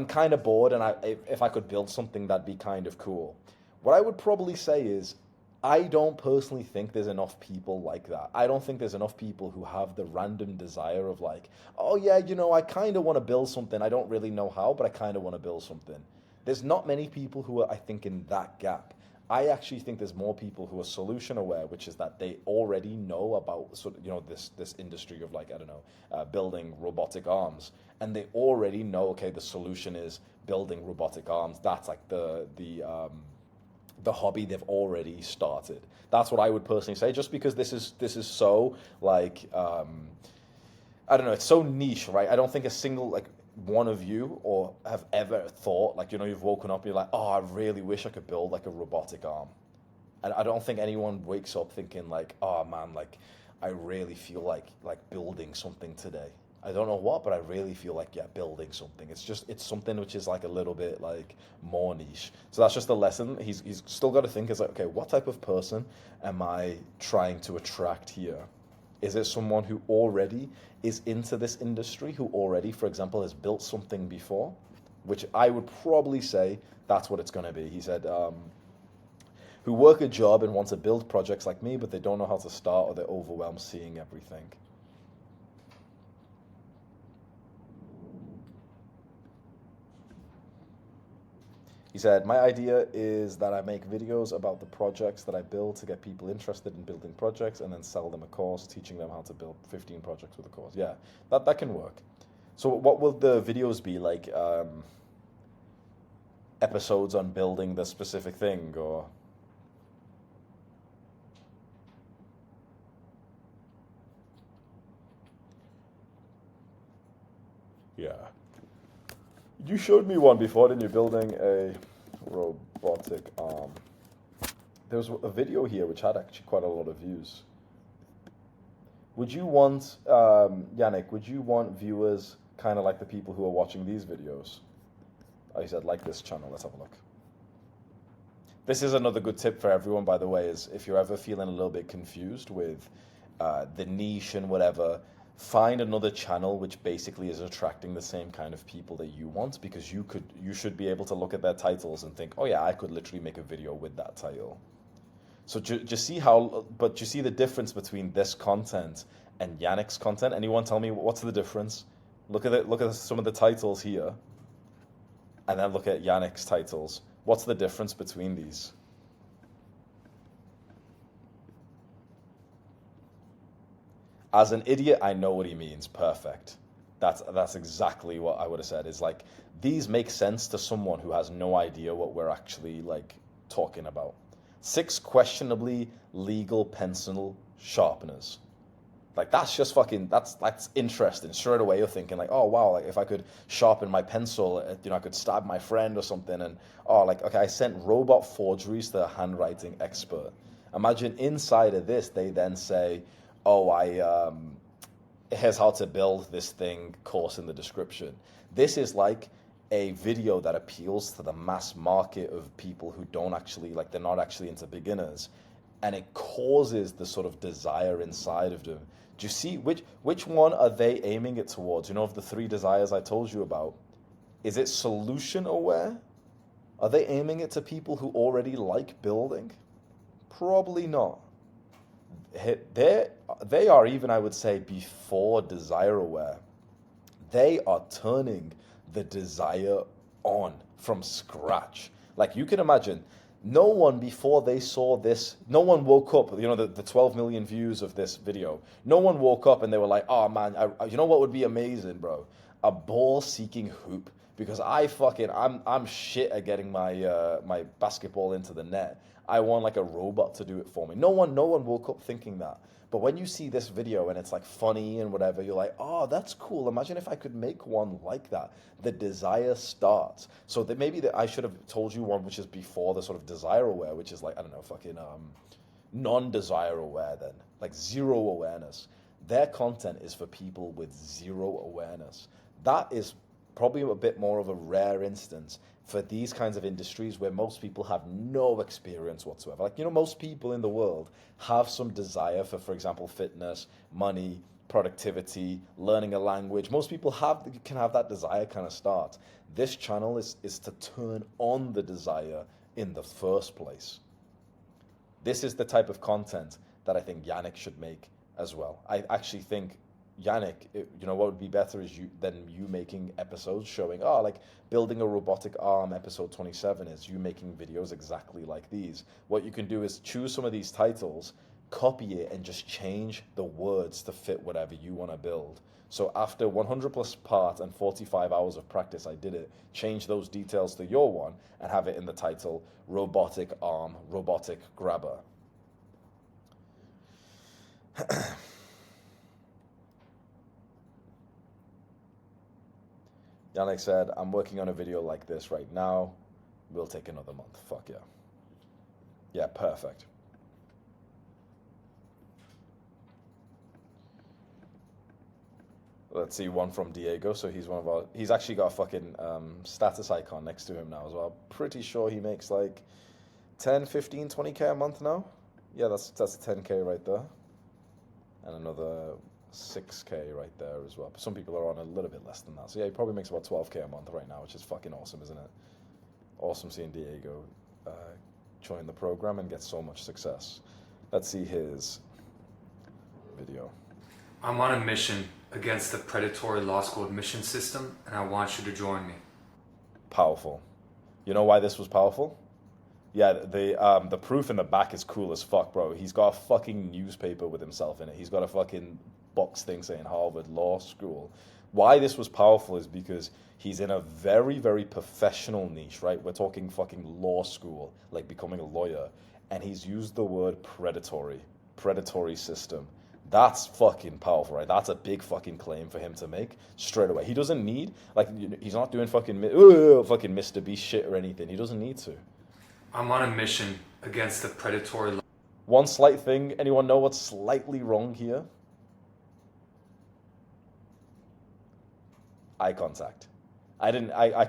kind of bored, and if I could build something, that'd be kind of cool. What I would probably say is, I don't personally think there's enough people like that. I don't think there's enough people who have the random desire of like, oh yeah, I kind of want to build something. I don't really know how, but I kind of want to build something. There's not many people who are, I think, in that gap. I actually think there's more people who are solution aware, which is that they already know about sort of, this industry of like, I don't know, building robotic arms, and they already know, okay, the solution is building robotic arms. That's like the hobby they've already started. That's what I would personally say, just because this is so like I don't know, it's so niche, right? I don't think a single like one of you or have ever thought like, you've woken up and you're like, oh, I really wish I could build like a robotic arm. And I don't think anyone wakes up thinking like, oh man, like I really feel like building something today. I don't know what, but I really feel like, yeah, building something. It's something which is like a little bit like more niche. So that's just a lesson. He's still got to think, is like, okay, what type of person am I trying to attract here? Is it someone who already is into this industry, who already, for example, has built something before? Which I would probably say that's what it's going to be. He said, who work a job and want to build projects like me, but they don't know how to start, or they're overwhelmed seeing everything. He said, my idea is that I make videos about the projects that I build to get people interested in building projects, and then sell them a course teaching them how to build 15 projects with a course. Yeah, that can work. So what will the videos be like? Episodes on building the specific thing, or? Yeah. You showed me one before, didn't you? Building a robotic arm. There was a video here which had actually quite a lot of views. Would you want, Yannick, would you want viewers kind of like the people who are watching these videos? Oh, he said, like this channel. Let's have a look. This is another good tip for everyone, by the way, is if you're ever feeling a little bit confused with the niche and whatever, find another channel which basically is attracting the same kind of people that you want, because you should be able to look at their titles and think, oh yeah, I could literally make a video with that title. So just see but you see the difference between this content and Yannick's content. Anyone tell me what's the difference? Look at some of the titles here, and then look at Yannick's titles. What's the difference between these? As an idiot, I know what he means. Perfect. That's exactly what I would have said. Is like, these make sense to someone who has no idea what we're actually like talking about. 6 questionably legal pencil sharpeners. Like, that's just fucking, that's interesting. Straight away you're thinking like, oh wow, like if I could sharpen my pencil, I could stab my friend or something. And oh, like, okay, I sent robot forgeries to a handwriting expert. Imagine inside of this, they then say, oh, here's how to build this thing, course in the description. This is like a video that appeals to the mass market of people who don't actually, like, they're not actually into beginners. And it causes the sort of desire inside of them. Do you see which one are they aiming it towards? Of the 3 desires I told you about, is it solution aware? Are they aiming it to people who already like building? Probably not. They are even, I would say, before desire aware. They are turning the desire on from scratch. Like, you can imagine, no one before they saw this, no one woke up, the 12 million views of this video, no one woke up and they were like, oh man, you know what would be amazing, bro? A ball-seeking hoop. Because I'm shit at getting my basketball into the net. I want like a robot to do it for me. No one woke up thinking that. But when you see this video and it's like funny and whatever, you're like, oh, that's cool. Imagine if I could make one like that. The desire starts. So that maybe I should have told you one which is before the sort of desire aware, which is like, I don't know, fucking non-desire aware then. Like zero awareness. Their content is for people with zero awareness. That is probably a bit more of a rare instance for these kinds of industries where most people have no experience whatsoever. Like, most people in the world have some desire for example, fitness, money, productivity, learning a language. Most people can have that desire kind of start. This channel is to turn on the desire in the first place. This is the type of content that I think Yannick should make as well. I actually think Yannick, what would be better than you making episodes showing, like building a robotic arm, episode 27 is you making videos exactly like these. What you can do is choose some of these titles, copy it, and just change the words to fit whatever you want to build. So after 100 plus parts and 45 hours of practice, I did it, change those details to your one, and have it in the title, robotic arm, robotic grabber. Yannick said, I'm working on a video like this right now. We'll take another month. Fuck yeah. Yeah, perfect. Let's see, one from Diego. So he's actually got a fucking status icon next to him now as well. Pretty sure he makes like 10, 15, 20K a month now. Yeah, that's 10K right there. And another 6K right there as well. Some people are on a little bit less than that. So yeah, he probably makes about 12K a month right now, which is fucking awesome, isn't it? Awesome seeing Diego join the program and get so much success. Let's see his video. I'm on a mission against the predatory law school admission system, and I want you to join me. Powerful. You know why this was powerful? Yeah, the proof in the back is cool as fuck, bro. He's got a fucking newspaper with himself in it. He's got a fucking box thing saying Harvard Law School. Why this was powerful is because he's in a very, very professional niche, right? We're talking fucking law school, like becoming a lawyer. And he's used the word predatory system. That's fucking powerful, right? That's a big fucking claim for him to make straight away. He doesn't need, he's not doing fucking Mr. Beast shit or anything. He doesn't need to. I'm on a mission against the predatory law. One slight thing, anyone know what's slightly wrong here? Eye contact. I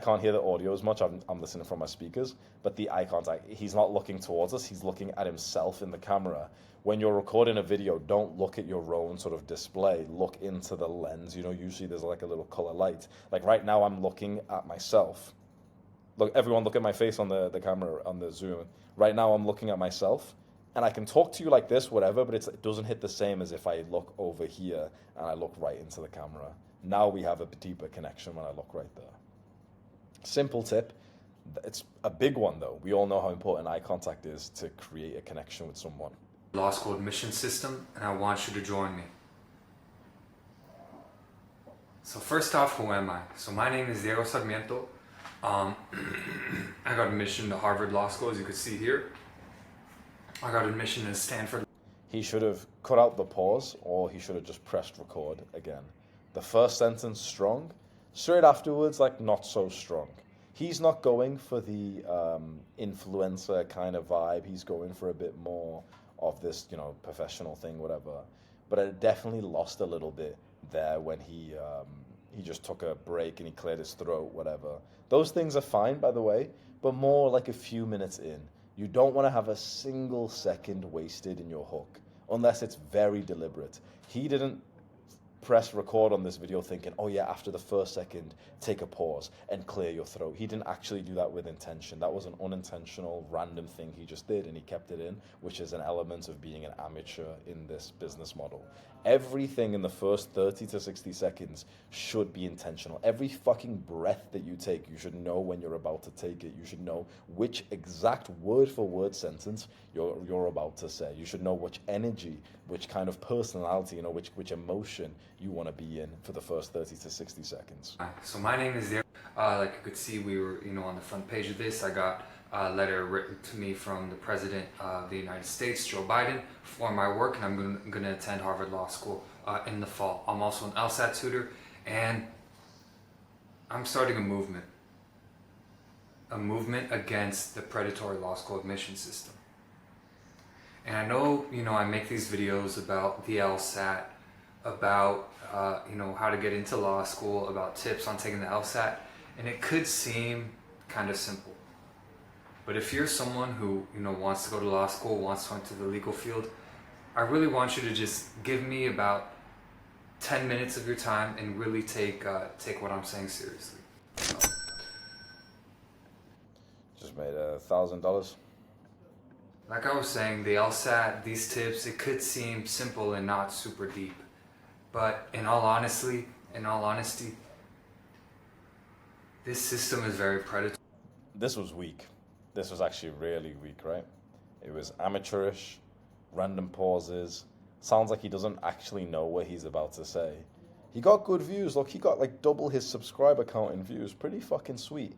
can't hear the audio as much. I'm listening from my speakers, but the eye contact, he's not looking towards us, he's looking at himself in the camera. When you're recording a video, don't look at your own sort of display. Look into the lens. Usually there's like a little color light. Like right now I'm looking at myself. Look, everyone look at my face on the camera, on the Zoom. Right now I'm looking at myself, and I can talk to you like this, whatever, but it doesn't hit the same as if I look over here and I look right into the camera. Now we have a deeper connection when I look right there. Simple tip. It's a big one though. We all know how important eye contact is to create a connection with someone. Law school admission system, and I want you to join me. So first off, who am I? So my name is Diego Sarmiento. I got admission to Harvard Law School, as you can see here. I got admission to Stanford. He should have cut out the pause, or he should have just pressed record again. The first sentence strong, straight afterwards not so strong. He's not going for the influencer kind of vibe. He's going for a bit more of this, professional thing, whatever. But it definitely lost a little bit there when he just took a break and he cleared his throat, whatever. Those things are fine, by the way, but more like a few minutes in. You don't want to have a single second wasted in your hook, unless it's very deliberate. He didn't press record on this video thinking, oh yeah, after the first second, take a pause and clear your throat. He didn't actually do that with intention. That was an unintentional, random thing he just did, and he kept it in, which is an element of being an amateur in this business model. Everything in the first 30 to 60 seconds should be intentional. Every fucking breath that you take, you should know when you're about to take it. You should know which exact word-for-word sentence you're about to say. You should know which energy, which kind of personality, which emotion you want to be in for the first 30 to 60 seconds. So my name is Derek. Like you could see, we were, on the front page of this. I got a letter written to me from the President of the United States, Joe Biden, for my work, and I'm going to attend Harvard Law School in the fall. I'm also an LSAT tutor, and I'm starting a movement against the predatory law school admission system. And I know, I make these videos about the LSAT, about, how to get into law school, about tips on taking the LSAT, and it could seem kind of simple. But if you're someone who, wants to go to law school, wants to enter the legal field, I really want you to just give me about 10 minutes of your time and really take what I'm saying seriously. Just made $1,000. Like I was saying, the LSAT, these tips, it could seem simple and not super deep. But in all honesty, this system is very predatory. This was weak. This was actually really weak, right? It was amateurish, random pauses. Sounds like he doesn't actually know what he's about to say. He got good views. Look, he got like double his subscriber count in views. Pretty fucking sweet.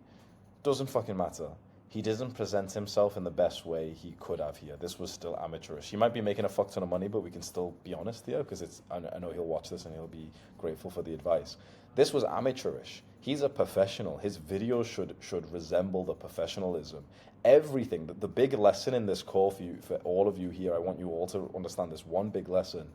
Doesn't fucking matter. He doesn't present himself in the best way he could have here. This was still amateurish. He might be making a fuck ton of money, but we can still be honest here, because I know he'll watch this and he'll be grateful for the advice. This was amateurish. He's a professional. His videos should resemble the professionalism. Everything. The big lesson in this call for all of you here, I want you all to understand this one big lesson.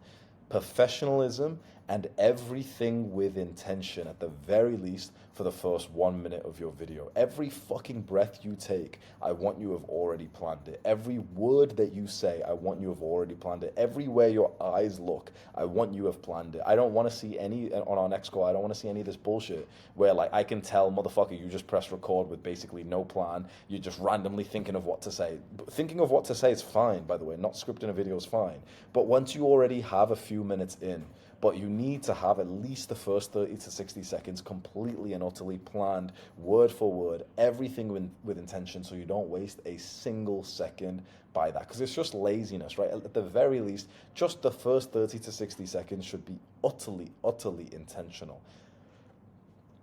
Professionalism and everything with intention, at the very least, for the first 1 minute of your video. Every fucking breath you take, I want you to have already planned it. Every word that you say, I want you to have already planned it. Everywhere your eyes look, I want you to have planned it. I don't want to see any, on our next call, I don't want to see any of this bullshit where like I can tell, motherfucker, you just press record with basically no plan. You're just randomly thinking of what to say. Thinking of what to say is fine, by the way. Not scripting a video is fine. But once you already have a few minutes in, but you need to have at least the first 30 to 60 seconds completely and utterly planned, word for word, everything with intention, so you don't waste a single second by that, because it's just laziness, right? At the very least, just the first 30 to 60 seconds should be utterly intentional.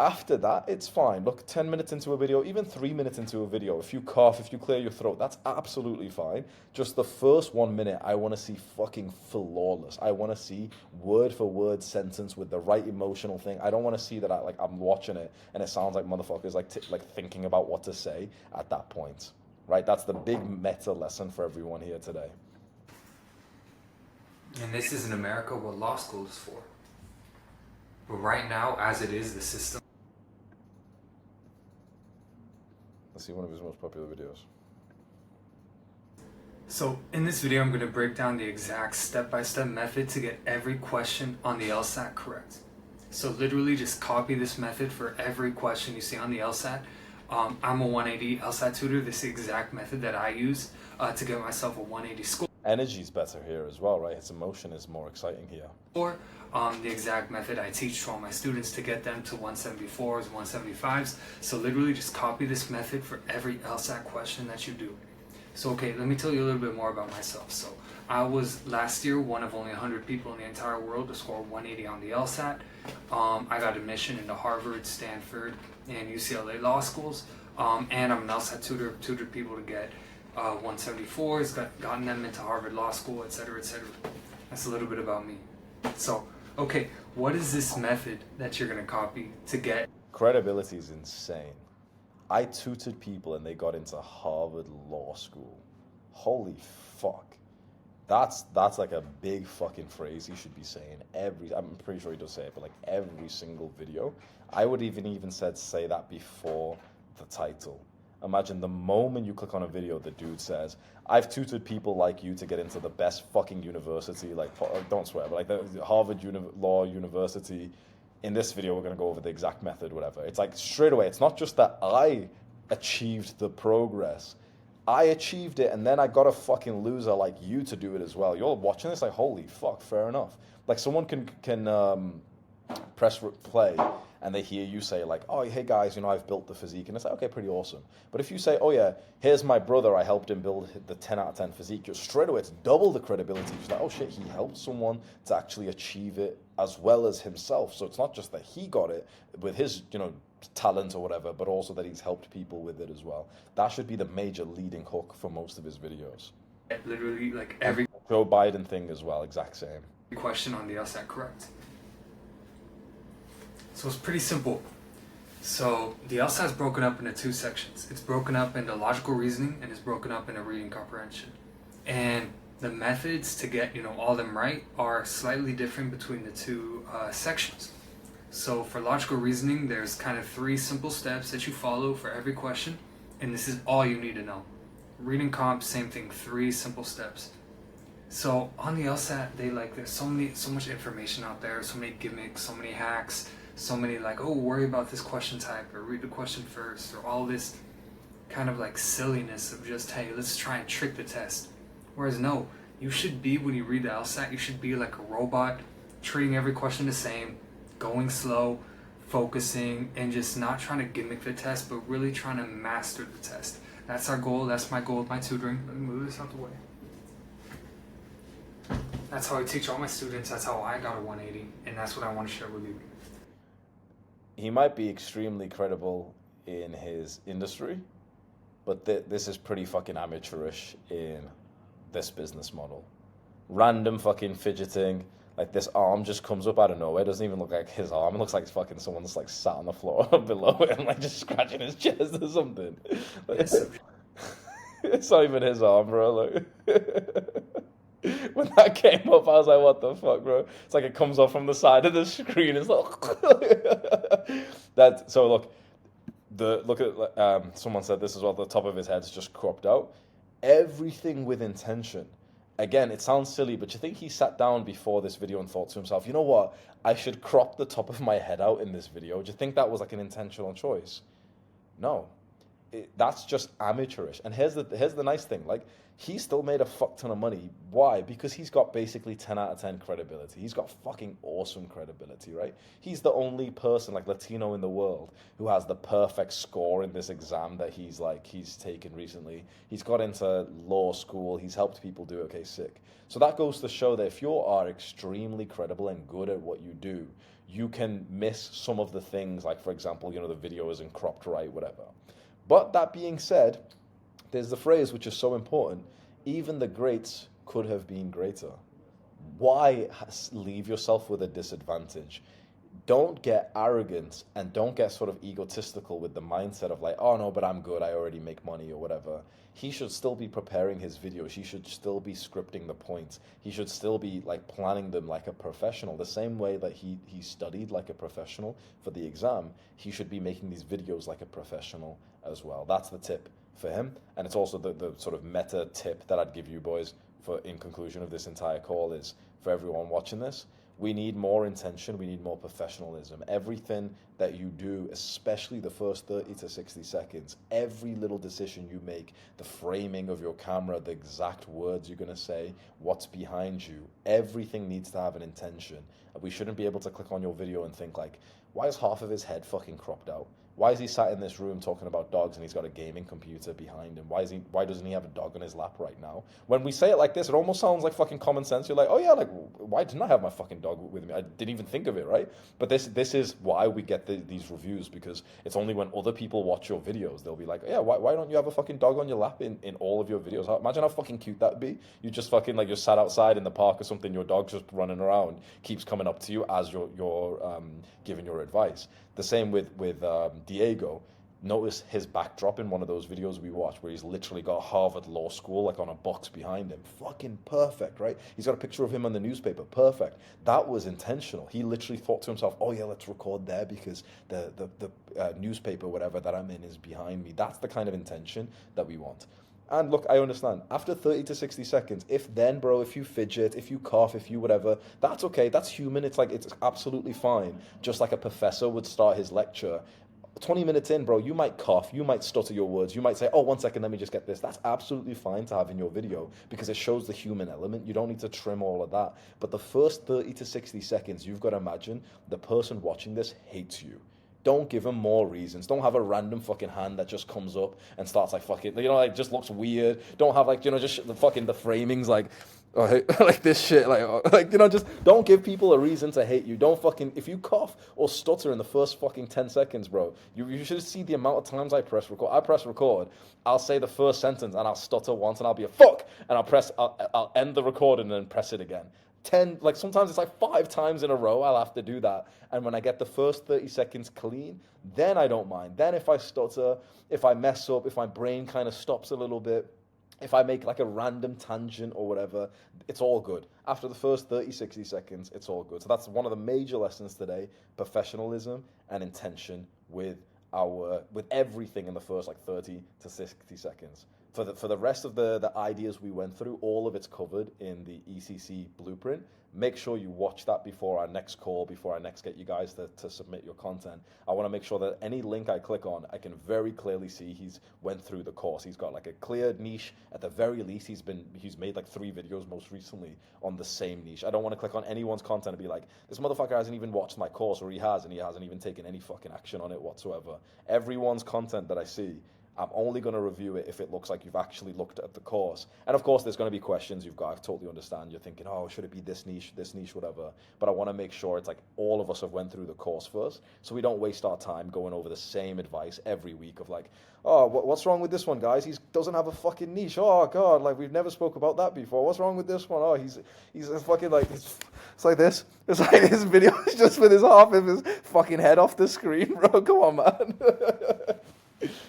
After that, it's fine. Look, 10 minutes into a video, even 3 minutes into a video, if you cough, if you clear your throat, that's absolutely fine. Just the first 1 minute, I want to see fucking flawless. I want to see word for word sentence with the right emotional thing. I don't want to see that I'm watching it and it sounds like motherfuckers like thinking about what to say at that point, right? That's the big meta lesson for everyone here today. And this is in America what law school is for. But right now, as it is, the system. Let's see one of his most popular videos. So in this video, I'm going to break down the exact step-by-step method to get every question on the LSAT correct. So literally just copy this method for every question you see on the LSAT. I'm a 180 LSAT tutor. This is the exact method that I use to get myself a 180 score. Energy's better here as well, right? His emotion is more exciting here. Or the exact method I teach to all my students to get them to 174s, 175s. So literally just copy this method for every LSAT question that you do. So okay, let me tell you a little bit more about myself. So I was last year one of only 100 people in the entire world to score 180 on the LSAT. I got admission into Harvard, Stanford, and UCLA law schools. And I'm an LSAT tutor, tutored people to get 174s, gotten them into Harvard Law School, etc., etc. That's a little bit about me. So, okay, what is this method that you're going to copy to get? Credibility is insane. I tutored people and they got into Harvard Law School. Holy fuck. That's like a big fucking phrase he should be saying I'm pretty sure he does say it, but like every single video. I would even say that before the title. Imagine the moment you click on a video, the dude says, I've tutored people like you to get into the best fucking university, like, don't swear, but like the Harvard Law University. In this video, we're going to go over the exact method, whatever. It's like straight away, it's not just that I achieved the progress. I achieved it, and then I got a fucking loser like you to do it as well. You're watching this like, holy fuck, fair enough. Like someone can press play and they hear you say like, oh, hey guys, I've built the physique, and it's like, okay, pretty awesome. But if you say, oh yeah, here's my brother, I helped him build the 10 out of 10 physique, just straight away it's double the credibility. It's like, oh shit, he helped someone to actually achieve it as well as himself. So it's not just that he got it with his, talent or whatever, but also that he's helped people with it as well. That should be the major leading hook for most of his videos. Literally, like every Joe Biden thing as well, exact same. question on the LSAT correct. So it's pretty simple. So the LSAT is broken up into two sections. It's broken up into logical reasoning and it's broken up into reading comprehension. And the methods to get all of them right are slightly different between the two sections. So for logical reasoning, there's kind of 3 simple steps that you follow for every question, and this is all you need to know. Reading comp, same thing, 3 simple steps. So on the LSAT, there's so much information out there, so many gimmicks, so many hacks, so many worry about this question type or read the question first, or all this kind of like silliness of just, hey, let's try and trick the test. Whereas no, you should be, when you read the LSAT, you should be like a robot, treating every question the same, going slow, focusing, and just not trying to gimmick the test, but really trying to master the test. That's our goal. That's my goal with my tutoring. Let me move this out the way. That's how I teach all my students. That's how I got a 180, and that's what I want to share with you. He might be extremely credible in his industry, but this is pretty fucking amateurish in this business model. Random fucking fidgeting. Like this arm just comes up out of nowhere. It doesn't even look like his arm. It looks like fucking someone's like sat on the floor below it and like just scratching his chest or something. It's not even his arm, bro. Like, when that came up, I was like, what the fuck, bro? It's like it comes off from the side of the screen. It's like that. So look at someone said this as well. The top of his head's just cropped out. Everything with intention. Again, it sounds silly, but you think he sat down before this video and thought to himself, you know what? I should crop the top of my head out in this video. Do you think that was like an intentional choice? No. That's just amateurish. And here's the nice thing. Like, he still made a fuck ton of money. Why? Because he's got basically 10 out of 10 credibility. He's got fucking awesome credibility, right? He's the only person, like Latino in the world, who has the perfect score in this exam that he's taken recently. He's got into law school. He's helped people do okay, sick. So that goes to show that if you are extremely credible and good at what you do, you can miss some of the things, like, for example, the video isn't cropped right, whatever. But that being said, there's the phrase which is so important: even the greats could have been greater. Why leave yourself with a disadvantage? Don't get arrogant and don't get sort of egotistical with the mindset of like, oh no, but I'm good, I already make money or whatever. He should still be preparing his videos. He should still be scripting the points. He should still be like planning them like a professional. The same way that he studied like a professional for the exam, he should be making these videos like a professional as well. That's the tip for him. And it's also the sort of meta tip that I'd give you boys for in conclusion of this entire call is for everyone watching this. We need more intention. We need more professionalism. Everything that you do, especially the first 30 to 60 seconds, every little decision you make, the framing of your camera, the exact words you're going to say, what's behind you, everything needs to have an intention. We shouldn't be able to click on your video and think like, why is half of his head fucking cropped out? Why is he sat in this room talking about dogs and he's got a gaming computer behind him? Why doesn't he have a dog on his lap right now? When we say it like this, it almost sounds like fucking common sense. You're like, oh yeah, like why didn't I have my fucking dog with me? I didn't even think of it, right? But this is why we get these reviews, because it's only when other people watch your videos, they'll be like, yeah, why don't you have a fucking dog on your lap in all of your videos? Imagine how fucking cute that'd be. You just fucking like you're sat outside in the park or something, your dog's just running around, keeps coming up to you as you're giving your advice. The same with Diego. Notice his backdrop in one of those videos we watched where he's literally got Harvard Law School like on a box behind him. Fucking perfect, right? He's got a picture of him on the newspaper. Perfect. That was intentional. He literally thought to himself, oh yeah, let's record there because the newspaper, whatever that I'm in, is behind me. That's the kind of intention that we want. And look, I understand. After 30 to 60 seconds, if you fidget, if you cough, if you whatever, that's okay. That's human. It's absolutely fine. Just like a professor would start his lecture. 20 minutes in, bro, you might cough, you might stutter your words, you might say, oh, 1 second, let me just get this. That's absolutely fine to have in your video because it shows the human element. You don't need to trim all of that. But the first 30 to 60 seconds, you've got to imagine the person watching this hates you. Don't give them more reasons. Don't have a random fucking hand that just comes up and starts like fucking, like just looks weird. Don't have just the framings like, oh, like this shit, just don't give people a reason to hate you. Don't fucking, if you cough or stutter in the first fucking 10 seconds, bro, you should see the amount of times I press record. I press record, I'll say the first sentence and I'll stutter once and I'll be a fuck, and I'll end the recording and then press it again. 10, sometimes it's 5 times in a row I'll have to do that. And when I get the first 30 seconds clean, then I don't mind. Then if I stutter, if I mess up, if my brain kind of stops a little bit, if I make a random tangent or whatever, it's all good. After the first 30, 60 seconds, it's all good. So that's one of the major lessons today, professionalism and intention with everything in the first 30 to 60 seconds. For the rest of the ideas we went through, all of it's covered in the ECC blueprint. Make sure you watch that before our next call, before I next get you guys to submit your content. I want to make sure that any link I click on, I can very clearly see he's went through the course. He's got a clear niche. At the very least, he's made 3 videos most recently on the same niche. I don't want to click on anyone's content and be like, this motherfucker hasn't even watched my course, or he has, and he hasn't even taken any fucking action on it whatsoever. Everyone's content that I see, I'm only going to review it if it looks like you've actually looked at the course. And of course, there's going to be questions you've got. I totally understand. You're thinking, oh, should it be this niche, whatever. But I want to make sure it's all of us have went through the course first, so we don't waste our time going over the same advice every week of oh, what's wrong with this one, guys? He doesn't have a fucking niche. Oh, God, we've never spoke about that before. What's wrong with this one? Oh, he's fucking it's like this. It's like this video is just with his half of his fucking head off the screen, bro. Come on, man.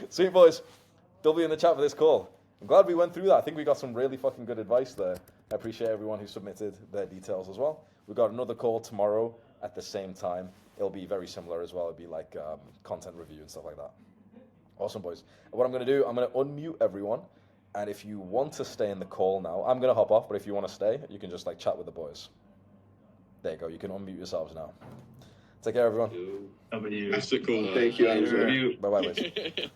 Sweet boys, they'll be in the chat for this call. I'm glad we went through that. I think we got some really fucking good advice there. I appreciate everyone who submitted their details as well. We've got another call tomorrow at the same time. It'll be very similar as well. It'll be content review and stuff like that. Awesome, boys. And what I'm going to do, I'm going to unmute everyone. And if you want to stay in the call now, I'm going to hop off. But if you want to stay, you can just chat with the boys. There you go. You can unmute yourselves now. Take care, everyone. How about you? That's cool. Thank you, Andrew. Bye-bye, boys.